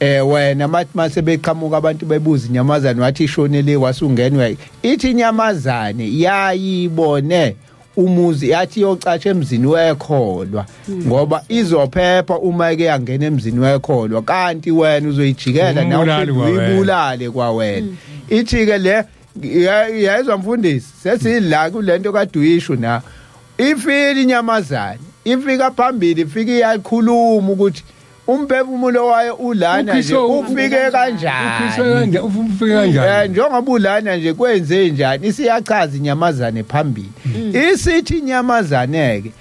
wena mase beqhamuka abantu bebuza inyamazane wathi ishonele wasungenwa ithi inyamazane yayibone umuzi yathi yocatsha emzini wekholwa ngoba izophepha uma ke yangena emzini wekholwa kanti wena uzoyijikela nawe uyibulale kwawena ithi ke le yayizwa Mfundisi sesila kulento kaDuyisho na ifika inyamazane ifika phambili ifika iyakhuluma ukuthi umphefumulo wayo ulana nje ufike kanjani ufike kanjani njengoba ulana nje kwenze njani isiyachaza inyamazane phambili isithi inyamazane ke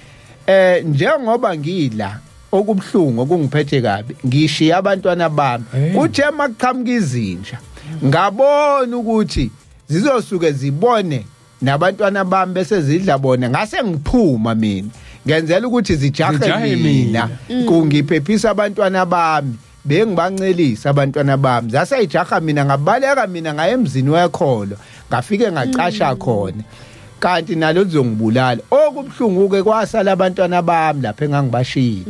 njengoba ngila okubhlungu okungiphethe kabi ngishiya abantwana bami kuthe maqhamuka izinja ngabona ukuthi zizosuke zibone nabantwana bami bese zidla bona ngase ngiphuma mina ngenzela ukuthi zijahe mina kungiphephisa abantwana bami bengibancelisa abantwana bami zaseyijaha mina ngabaleka mina ngaye emzini wekholo ngafike ngaqasha khona kanti nalo lizongibulala okubhlungu ke kwasala abantwana bami lapha engangibashiyile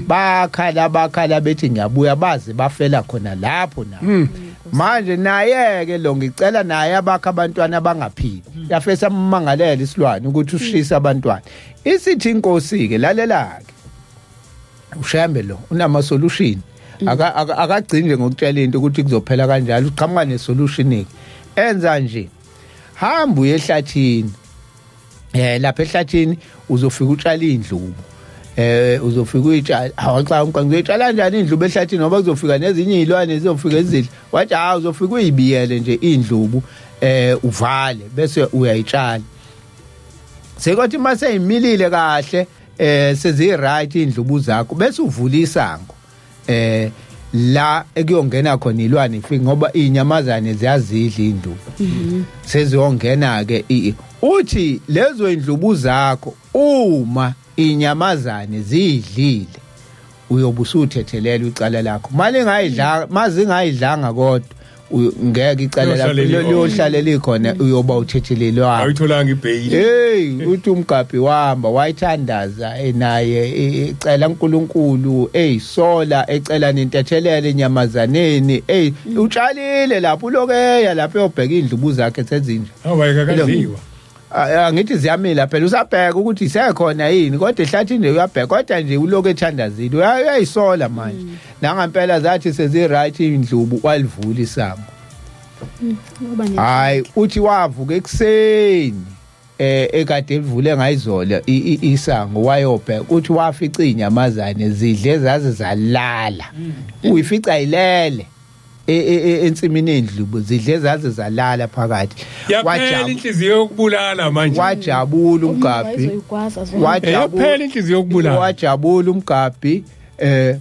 bakhala bethi ngiyabuya baze bafela khona lapho na manje naye ke lo ngicela naye abakho abantwana bangaphili yafesa umangalela isilwane ukuthi ushisa abantwana isithi inkosi ke lalela ke ushembe lo unama solution akagcini nje ngokutshela into ukuthi kuzophela kanjalo uqhamuka nesolution ke enza nje hamba uye ehlathini lapha ehlathini uzofika utshala indlubu uzofika uyitshala awaxa ngizoyitshala kanjani indlubu ehlathini ngoba kuzofika nezinye izilwane ezizofika ezidla wathi uzofika uyibiyele nje indlubu uvale bese uyayitshala sekwathi mase imilile kahle sezi right indlubu zakho bese uvula isango la ekuyongena khona ilwane ifike ngoba inyamazane ziyazidla indlubu seziyongena ke uthi lezo indlubu zakho uma inyamazane zidlile uyobusuthethelele icala lakho mali ngayidla mazingayidlanga kodwa ngeke icala lakho liyohlala likhona uyoba uthethelelwa awuyitholanga ibhayili uthi umgabhi wahamba wayithandaza naye ecela uNkulunkulu eyisola ecela nentethelele enyamazaneni utshalile lapho ulokeya lapho uyobheka indlubu zakhe sezinje awayikakadliwa angithi ziyamila phela usabheka ukuthi isekhona yini kodwa ehlathini uyabheka kodwa nje uloke ethandazile uyayisola manje nangempela zathi sezi right indlubu walivula isango hayi uthi wavuka ekseni ekade livule ngayizola isango wayobheka uthi wafica inyamazane zidle zaze zalala uyifica ilele ensimini endlubu zidle zaze zalala phakathi yaphela inhliziyo yokubulala manje wajabula umgabhi yaphela inhliziyo yokubulala wajabula umgabhi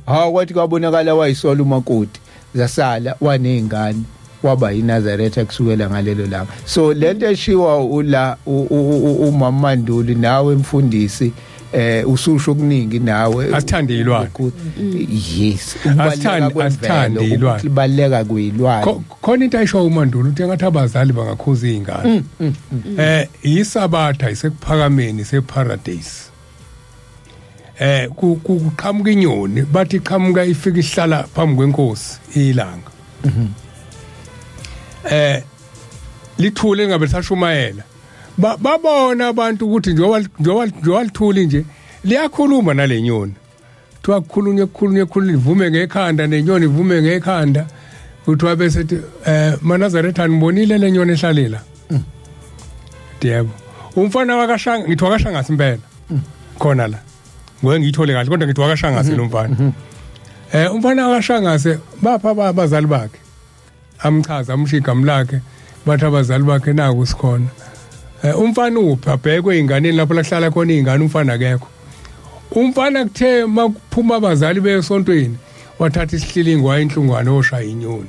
kwathi kwabonakala wayisola umakoti zasala wanezingane waba yiNazaretha kusukela ngalelo langa so lento eshiwa ula umama Manduli nawe mfundisi ususho okuningi nawe asithande ilwane yes asithande ilwane libaleka kuyilwane khona into ayisho uManduli uthi ngathi abazali bangakhuza izingane yisabatha isekuphakameni separadise kuqhamuka inyoni bathi qhamuka ifika ihlala phambi kwenkosi ilanga lithule ngabe lisashumayela babona abantu ukuthi njengoba lithuli nje liyakhuluma nalenyoni kuthiwa kukhulunywe livume ngekhanda nenyoni ivume ngekhanda kuthiwa bese maNazaretha nibonile lenyoni ehlalela yebo umfana wakashanga ngithi wakashangasi impela khona la ngoye ngiyithole kahle kodwa ngithi wakashangasi lo mfana umfana wakashangase bapha abazali bakhe amchaza amshika mlakhe bathi abazali bakhe naku sikhona umfana ubhabhekwe inganeni lapho lahlala khona izingane umfana akekho umfana kuthe makuphuma abazali besontweni wathatha isihlilingo wayinhlungwane oshaya inyoni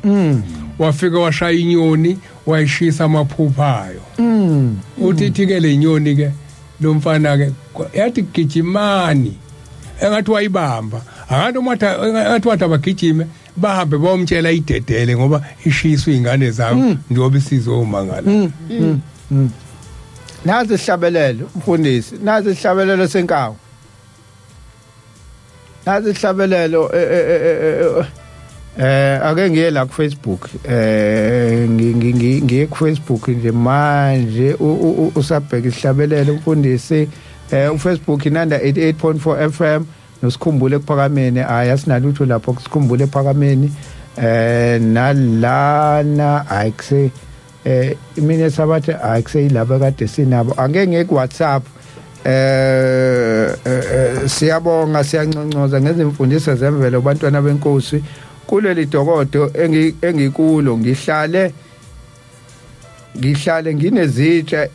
wafika washaya inyoni wayishisa amaphuphayo uthi ke lenyoni ke lo mfana ke yathi gijimani engathi wayibamba engathi wathi abagijime bahambe bayomtshela idedele ngoba ishiswa izingane zawo njengoba isizomangala nazi ihlabelelo mfundisi nazi ihlabelelo senkawu nazi ihlabelelo ake ngiye la ku Facebook ngiye ku Facebook nje manje usabheka ihlabelelo mfundisi uFacebook inanda 88.4 FM nosikhumbule kuphakameni asinalutho lapho kusikhumbule phakameni nalana ayikuse imini sabathe ayikuse ilaba kade sinabo angeke ngeke WhatsApp siyabonga siyanconcoza ngezimfundiso zemvelo kubantwana benkosi kuleli dokodo engikulo ngihlale nginezitsha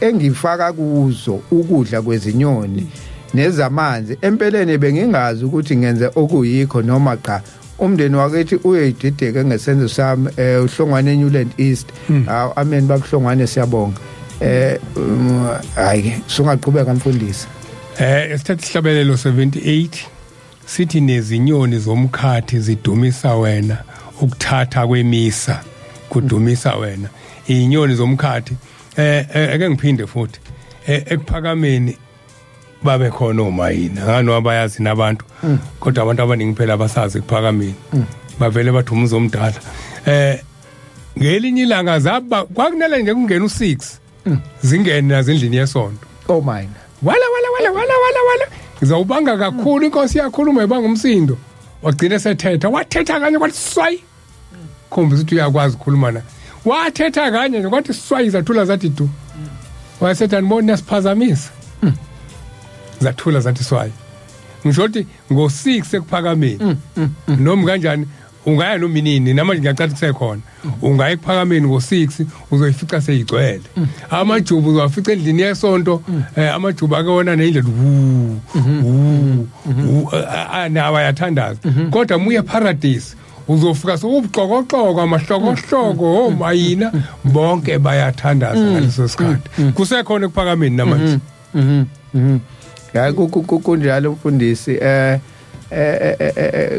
engifaka kuzo ukudla kwezinyoni nezamanzi empeleni bengingazi ukuthi ngenze okuyikho noma cha umndeni wakithi uyidideke ngesenzo sami uhlongwane Newland East amen babuhlongwane siyabonga hayi sungaqhubeka mfundisi esithatha isihlabelelo 78 sithi nezinyoni zomkhathi zidumisa wena ukuthatha kwemisa kudumisa wena inyoni zomkhathi ake ngiphinde futhi ekuphakameni babe khona omayina ngano abayazi nabantu kodwa abantu abaningi phela abasazi ekuphakameni bavele bathumuza omdala ngelinye ilanga zaba kwakunele nje kungena u6 zingene nazindlini yesonto omayina wala ngizawubanga kakhulu inkosi yakhuluma ebanga umsindo wagcina sethetha wathetha kanye kwathi swai khombisa ukuthi uyakwazi ukukhuluma na wathetha kanye nje kwathi swai zathula zathi du wayesetha ndibona nasiphazamisa zathula zathi swai ngisho ukuthi ngo6 ekuphakameni noma kanjani ungaya nominini namanje ngiyacatha kusekhona ungaya ekuphakameni ngo6 uzoyifica seyigcwele amajubu uzowafica endlini yesonto amajubu akewona neindlela nawa yathandaza kodwa muye paradise uzofika sokubuxokoxoko amahlokohloko omayina bonke bayathandaza ngaleso sikhathi kusekhona ekuphakameni namanje ya kunjalo mfundisi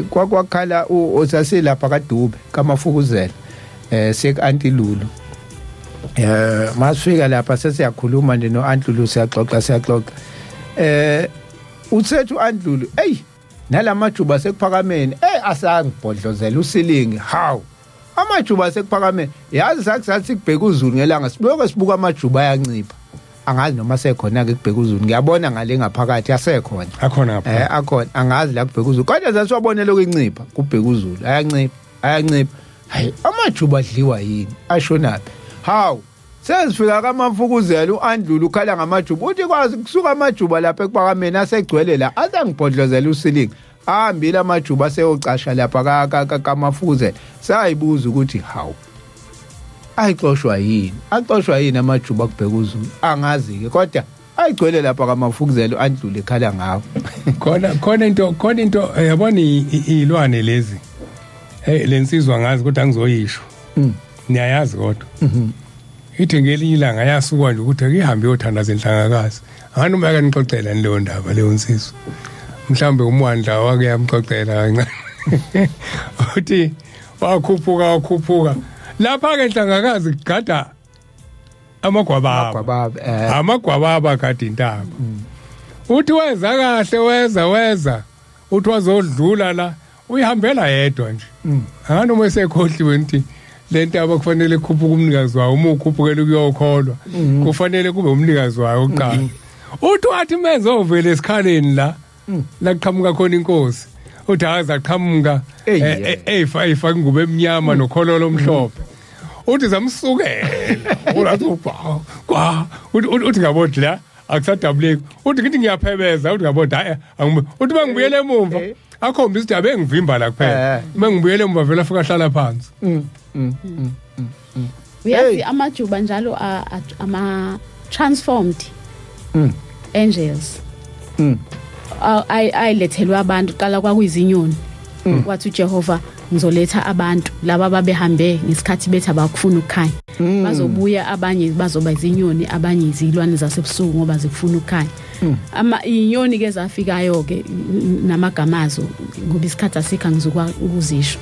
kwakwakhala usasilapha kaDube kaMafukuzela sekuAntilulu masifika lapha sesiyakhuluma nje noAntilulu siyaxoxa uthethu uAntilulu nalamajuba sekuphakameni asangibhodlozela usilingi how amajuba sekuphakameni yazi sathi kubheka uZulu ngelanga sibuke sibuka amajuba ayancipha angazi noma sekhona ke kubheka uZulu ngiyabona ngale ngaphakathi yasekhona akhona akhona angazi la kubheka uZulu kodwa zasibonela ukuncipha kubheka uZulu ayancipha hayi amajuba adliwa yini ashonaphi how sesifika kaMafukuzela uAndlulu ukhala ngamajuba uthi kwazi kusuka amajuba lapha ekuphakameni asegcwele la azangibhodlozela usilingi ahambile amajuba seyocasha lapha kaMafukuzela sayibuza ukuthi how ayixoshwa yini amajuba kubheka uZulu angazi ke kodwa ayigcwele lapha kaMafukuzela uAndlulu ekhala ngawo khona into yabona ilwane lezi lensizwa ngazi kodwa angizoyisho niyayazi kodwa ithi ngelinye ilanga yasuka nje ukuthi akihambe yothandaza enhlangakazi ngani uma kanixoxela leyo ndaba leyo nsizwa mhlambe umwandla wake yamxoxela kancane uthi wakhuphuka lapha ke enhlangakazi gada amagwababa kade intaba uthi weza kahle weza uthi wazodlula la uyihambela yedwa nje ngani uma esekhohliwe nti lento abakufanele khuphuka umnikazi wayo uma ukhuphukela ukuyokholwa kufanele kube umnikazi wayo oqala uthi wathi mezovela esikhaleni la kuqhamuka khona inkosi uthi azaqhamuka eyifa ingube eminyama nokhololo omhlophe uthi zamsukela ulathi uthi ngabodi la akusadabuleki uthi ngithi ngiyaphebeza uthi ngabodi hayi uthi bangibuyele emumva akhombisa ukuthi abengivimba la kuphela bengibuyele emumva vela afika hlala phansi uyazi amajuba njalo ama transformed angels ayilethelwa abantu qala kwakuyizinyoni wathi uJehova ngizoletha abantu laba babehambe ngesikhathi bethi abakufuna ukukhanya bazobuya abanye bazoba izinyoni abanye izilwane zasebusuku ngoba zikufuna ukukhanya inyoni ke zafikayo ke namagamazo ngoba isikhathi asikho ngizokwa ukuzisho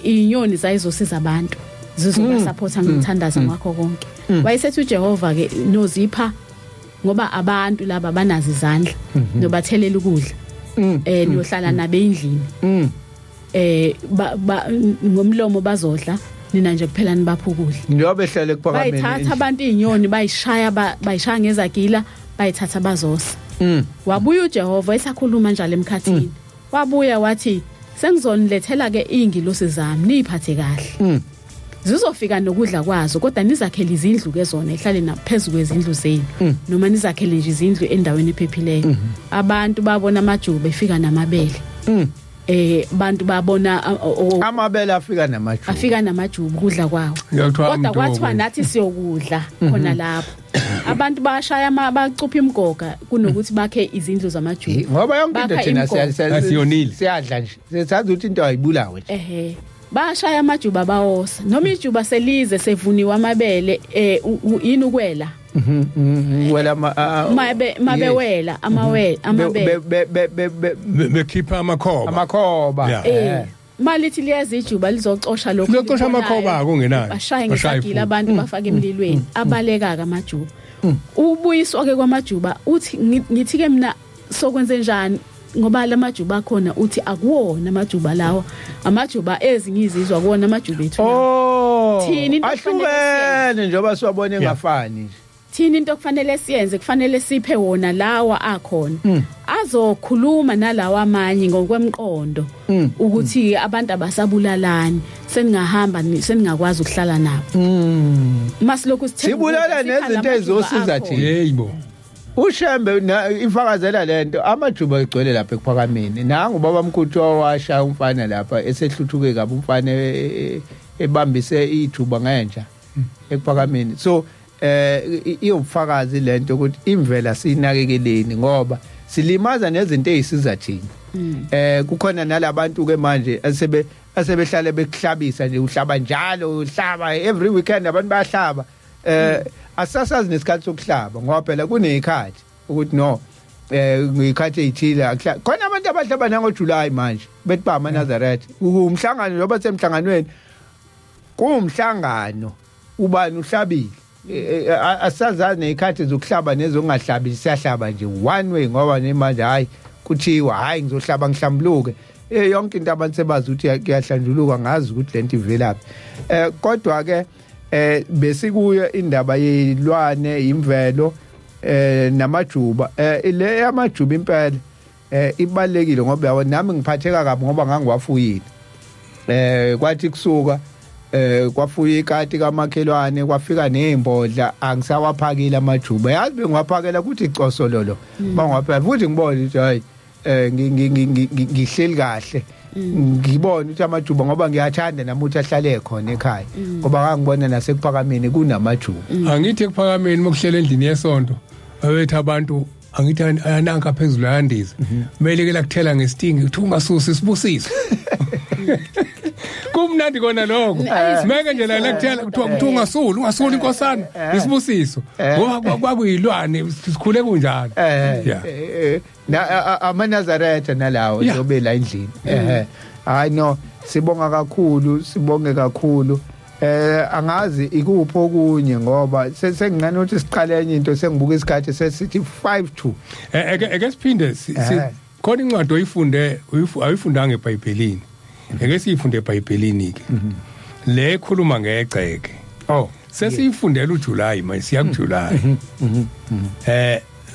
inyoni zayizosiza abantu zizoba supporta ngithandaza ngakho konke wayesethi uJehova ke nozipha ngoba abantu laba banazi izandla nobathelela ukudla niyohlala nabe endlini ngomlomo bazodla nina nje kuphela nibapha ukudla njobe hlele ekuphakameni bayithatha abantu inyoni bayishaya ngezagila bayithatha bazosa wabuya uJehova esakhuluma njalo emkhathini wabuya wathi sengizonilethela ke ingilosi zami niphathe kahle zizofika nokudla kwazo kodwa nizakhele izindlu ke zona ehlale naphezulu kwezindlu zenu noma nizakhele nje izindlu endaweni ephephileyo abantu babona amajuba efika namabele bantu babona amabele afika namajuba kudla kwawo kodwa kwathiwa nathi siyokudla khona lapho abantu bashaya bacupha imgoga kunokuthi bakhe izindlu zamajuba ngoba yonke into thina siyonile siyadla nje sethatha ukuthi into ayibulawe bashaya amajuba bawosa noma ijuba selize sevuniwa amabele yini ukwela wela mabewela amabele bekhipha amakhoba malithi liyeza ijuba lizocosha lokho lizocosha amakhoba kungenayo bashaye ngesagila abantu bafaka emlilweni abaleka kamajuba ubuyiswa ke kwamajuba uthi ngithi ke mina sokwenze njani ngoba lamajuba khona uthi akuwona amajuba lawa amajuba ezinye izizwa kuona amajuba ethu thini into ahlukene njengoba siwabone engafani thini into kufanele siyenze kufanele siphe wona lawa akhona azokhuluma nalawa amanye ngokwemqondo ukuthi abantu abasabulalani seningahamba seningakwazi ukuhlala nabo masilokhu sibulala nezinto ezosiza thina yeyibo uShembe ifakazela lento amajuba egcwele lapha ekuphakameni nangu baba mkhuthu owasha umfana lapha esehluthuke kabi umfana ebambise ijuba ngenja ekuphakameni so iyofakazi lento ukuthi imvela sinakekeleni ngoba silimaza nezinto ezisiza thina kukhona nalabantu ke manje asebehlale bekuhlabisa nje uhlaba njalo uhlaba every weekend abantu bayahlaba asasazi nesikhathi sokuhlaba ngoba phela kunezikhathi ukuthi no ngikhathi ezithile khona abantu abahlaba nangoJuly manje bethi ba amaNazaretha umhlangano loba semhlanganweni kumhlangano ubani uhlabile asazazi nezikhathi zokuhlaba nezongahlabi siyahlaba nje one way ngoba nemanje hayi kuthiwa hayi ngizohlaba ngihlambuluke yonke into abantu sebazi ukuthi kuyahlanjuluka ngazi ukuthi lento ivelaphi kodwa ke besikuyo indaba yezilwane imvelo namajuba le yamajuba impela ibalekile ngoba yabo nami ngiphatheka kabi ngoba ngangiwafuyile kwathi kusuka kwafuya ikati kamakhelwane kwafika nezimbodla angisawaphakile amajuba yazi bengiwaphakela ukuthi icosololo bangiwaphela futhi ngibona ukuthi hayi ngihleli kahle ngibona ukuthi amajuba ngoba ngiyathanda namuthi ahlale khona ekhaya ngoba ngangibona nasekuphakameni kunamajuba angithi ekuphakameni mokuhlela endlini yesonto awethu abantu angithi ayananka phezulu yandiza kumele ke lakuthela ngestingi uthi ungasusi isibusiso kumnandi kona lokho simeke nje la lakuthela kuthiwa ungasuli inkosana isibusiso ngoba kwakuyilwane sikhule kunjalo na amaNazaretha nalawo njobe la endlini hayi no sibonge kakhulu angazi ikuphi okunye ngoba sengingane ukuthi siqale enye into sengibuka isikhathi sesithi 5-2 eke siphinde khona incwadi ayifundanga eBhayibhelini eke siyifunde eBhayibhelini ke le ekhuluma ngegceke sesiyifundela uJuly manje siya kuJuly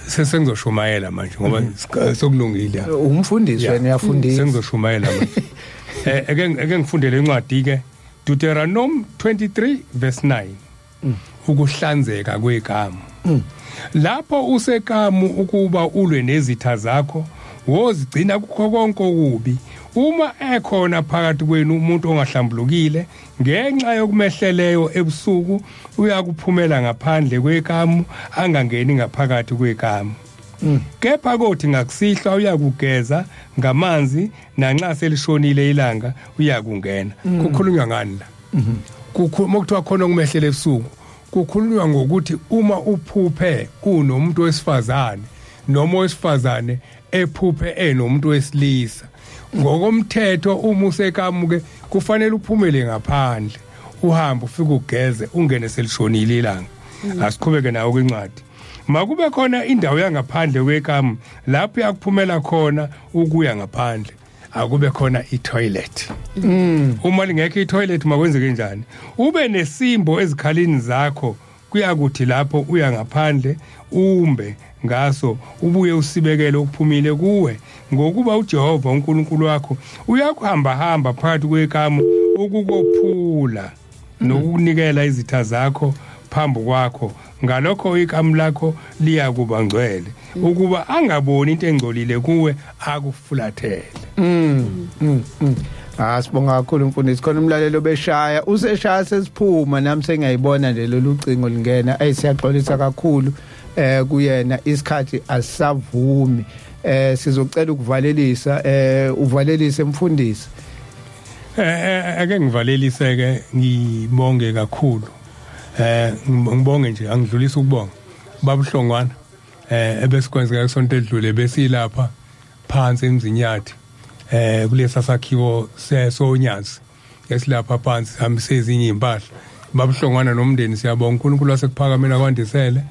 sesengizoshumayela manje ngoba sokulungile umfundisi wena uyafundisa sengizoshumayela manje eke ngifundele incwadi ke Deuteronomy 23 verse 9 ukuhlanzeka kwegama lapho usekamu ukuba ulwe nezitha zakho wozigcina kukho konke okubi uma ekhona phakathi kwenu umuntu ongahlambulukile ngenxa yokumehleleyo ebusuku uyakuphumela ngaphandle kwekamu angangeni ngaphakathi kwekamu kepha kothi ngakusihla uyakugeza ngamanzi nanxa selishonile ilanga uyakungena kukhulunywa ngani la mokuthiwa khona okumehlele ebusuku kukhulunywa ngokuthi uma uphuphe unomuntu wesifazane noma owesifazane ephuphe enomuntu wesilisa ngokomthetho uma usekamuke kufanele uphumele ngaphandle uhambe ufike ugeze ungene selishonile ilanga asiqhubeke nawo kwincwadi makube khona indawo yangaphandle kwekamu lapho yakuphumela khona ukuya ngaphandle akube khona itoilet uma lingekho itoilet makwenzeke njani ube nesimbo ezikhalini zakho kuyakuthi lapho uya ngaphandle umbe ngaso ubuye usibekele ukuphumile kuwe ngokuba uJehova uNkulunkulu wakho uyakuhamba hamba phakathi kwekamu ukukophula nokunikela izitha zakho phambi kwakho ngalokho ikamu lakho liya kuba ngcwele ukuba angaboni into engcolile kuwe akufulathele Sibonga kakhulu mfundisi khona umlalelo beshaya useshaya sesiphuma nami sengiyayibona nje lolu cingo lingena siyaxolisa kakhulu kuyena isikhathi asisavumi sizocela ukuvalelisa uvalelise mfundisi ake ngivalelise ke ngibonge kakhulu ngibonge nje angidlulisa ukubonga babuhlongwana ebesikwenzeka kusonto edlule besilapha phansi emzinyathi kulesa sakhiwo sesonyazi esilapha phansi hambise ezinye impahla babuhlongwana nomndeni siyabonga uNkulunkulu wasekuphakamela kwandisele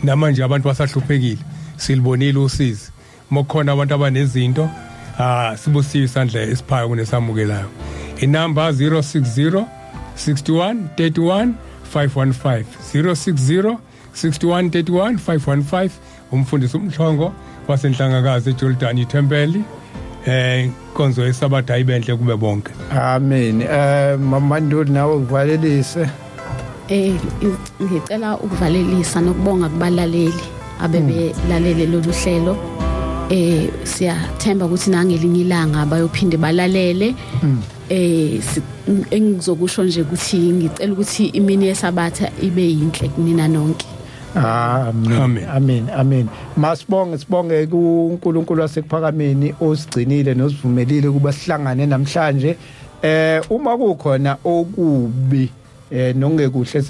namanje abantu basahluphekile silibonile usizi mokhona abantu abanezinto sibusiwe isandla esiphaya kunesamukelayo inamba 060 61 31 515 060 61 31 515 umfundisi umhlongo wasenhlangakazi eJordan iThempeli konzo esabatha ibenhle kube bonke amen mama Nduli nawe uvalelise ngicela ukuvalelisa nokubonga kubalaleli abebelalele lolu hlelo siyathemba ukuthi nangelinye ilanga bayophinde balalele engizokusho nje ukuthi ngicela ukuthi imini yesabatha ibe yinhle kunina nonke amen sibonge kuNkulunkulu wasekuphakameni osigcinile nosivumelile kuba sihlangane namhlanje uma kukhona okubi nongekuhle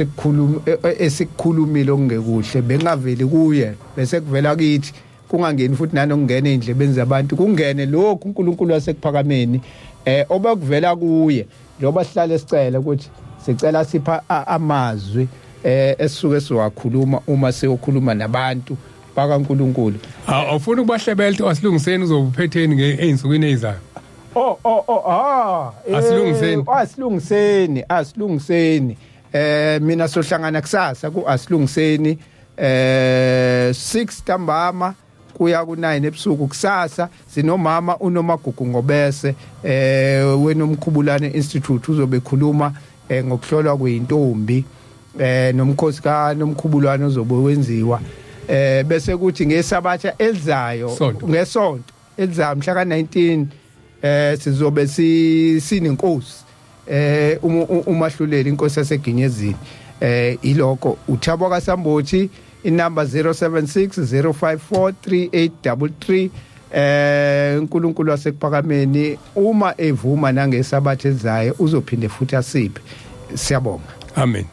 esikukhulumile okungekuhle bengaveli kuye bese kuvela kithi kungangeni futhi nanokungena endlebeni zabantu kungene lokhu uNkulunkulu wasekuphakameni obakuvela kuye njengoba sihlale sicela ukuthi sicela sipha amazwi esisuke siwakhuluma uma siyokhuluma nabantu bakaNkulunkulu awufuna ukubahlebela asilungiseni uzobuphetheni ngeinsukwini ezizayo asilungiseni mina sohlangana kusasa kuasilungiseni 6 ntambama kuya ku9 ebusuku kusasa sinomama uNomagugu Ngobese wenomkhubulane Institute uzobe khuluma ngokuhlolwa kweintombi nomkhosi kaNomkhubulwane uzobe wenziwa bese kuthi ngesabatha elizayo ngesonto elizayo mhla ka19 sizobe sinenkosi umahluleli inkosi yaseGinyezini iloko uThabo kaSambothi inamba 0760543833 uNkulunkulu wasekuphakameni uma evuma nangesabatha elizayo uzophinde futhi asiphe siyabonga amen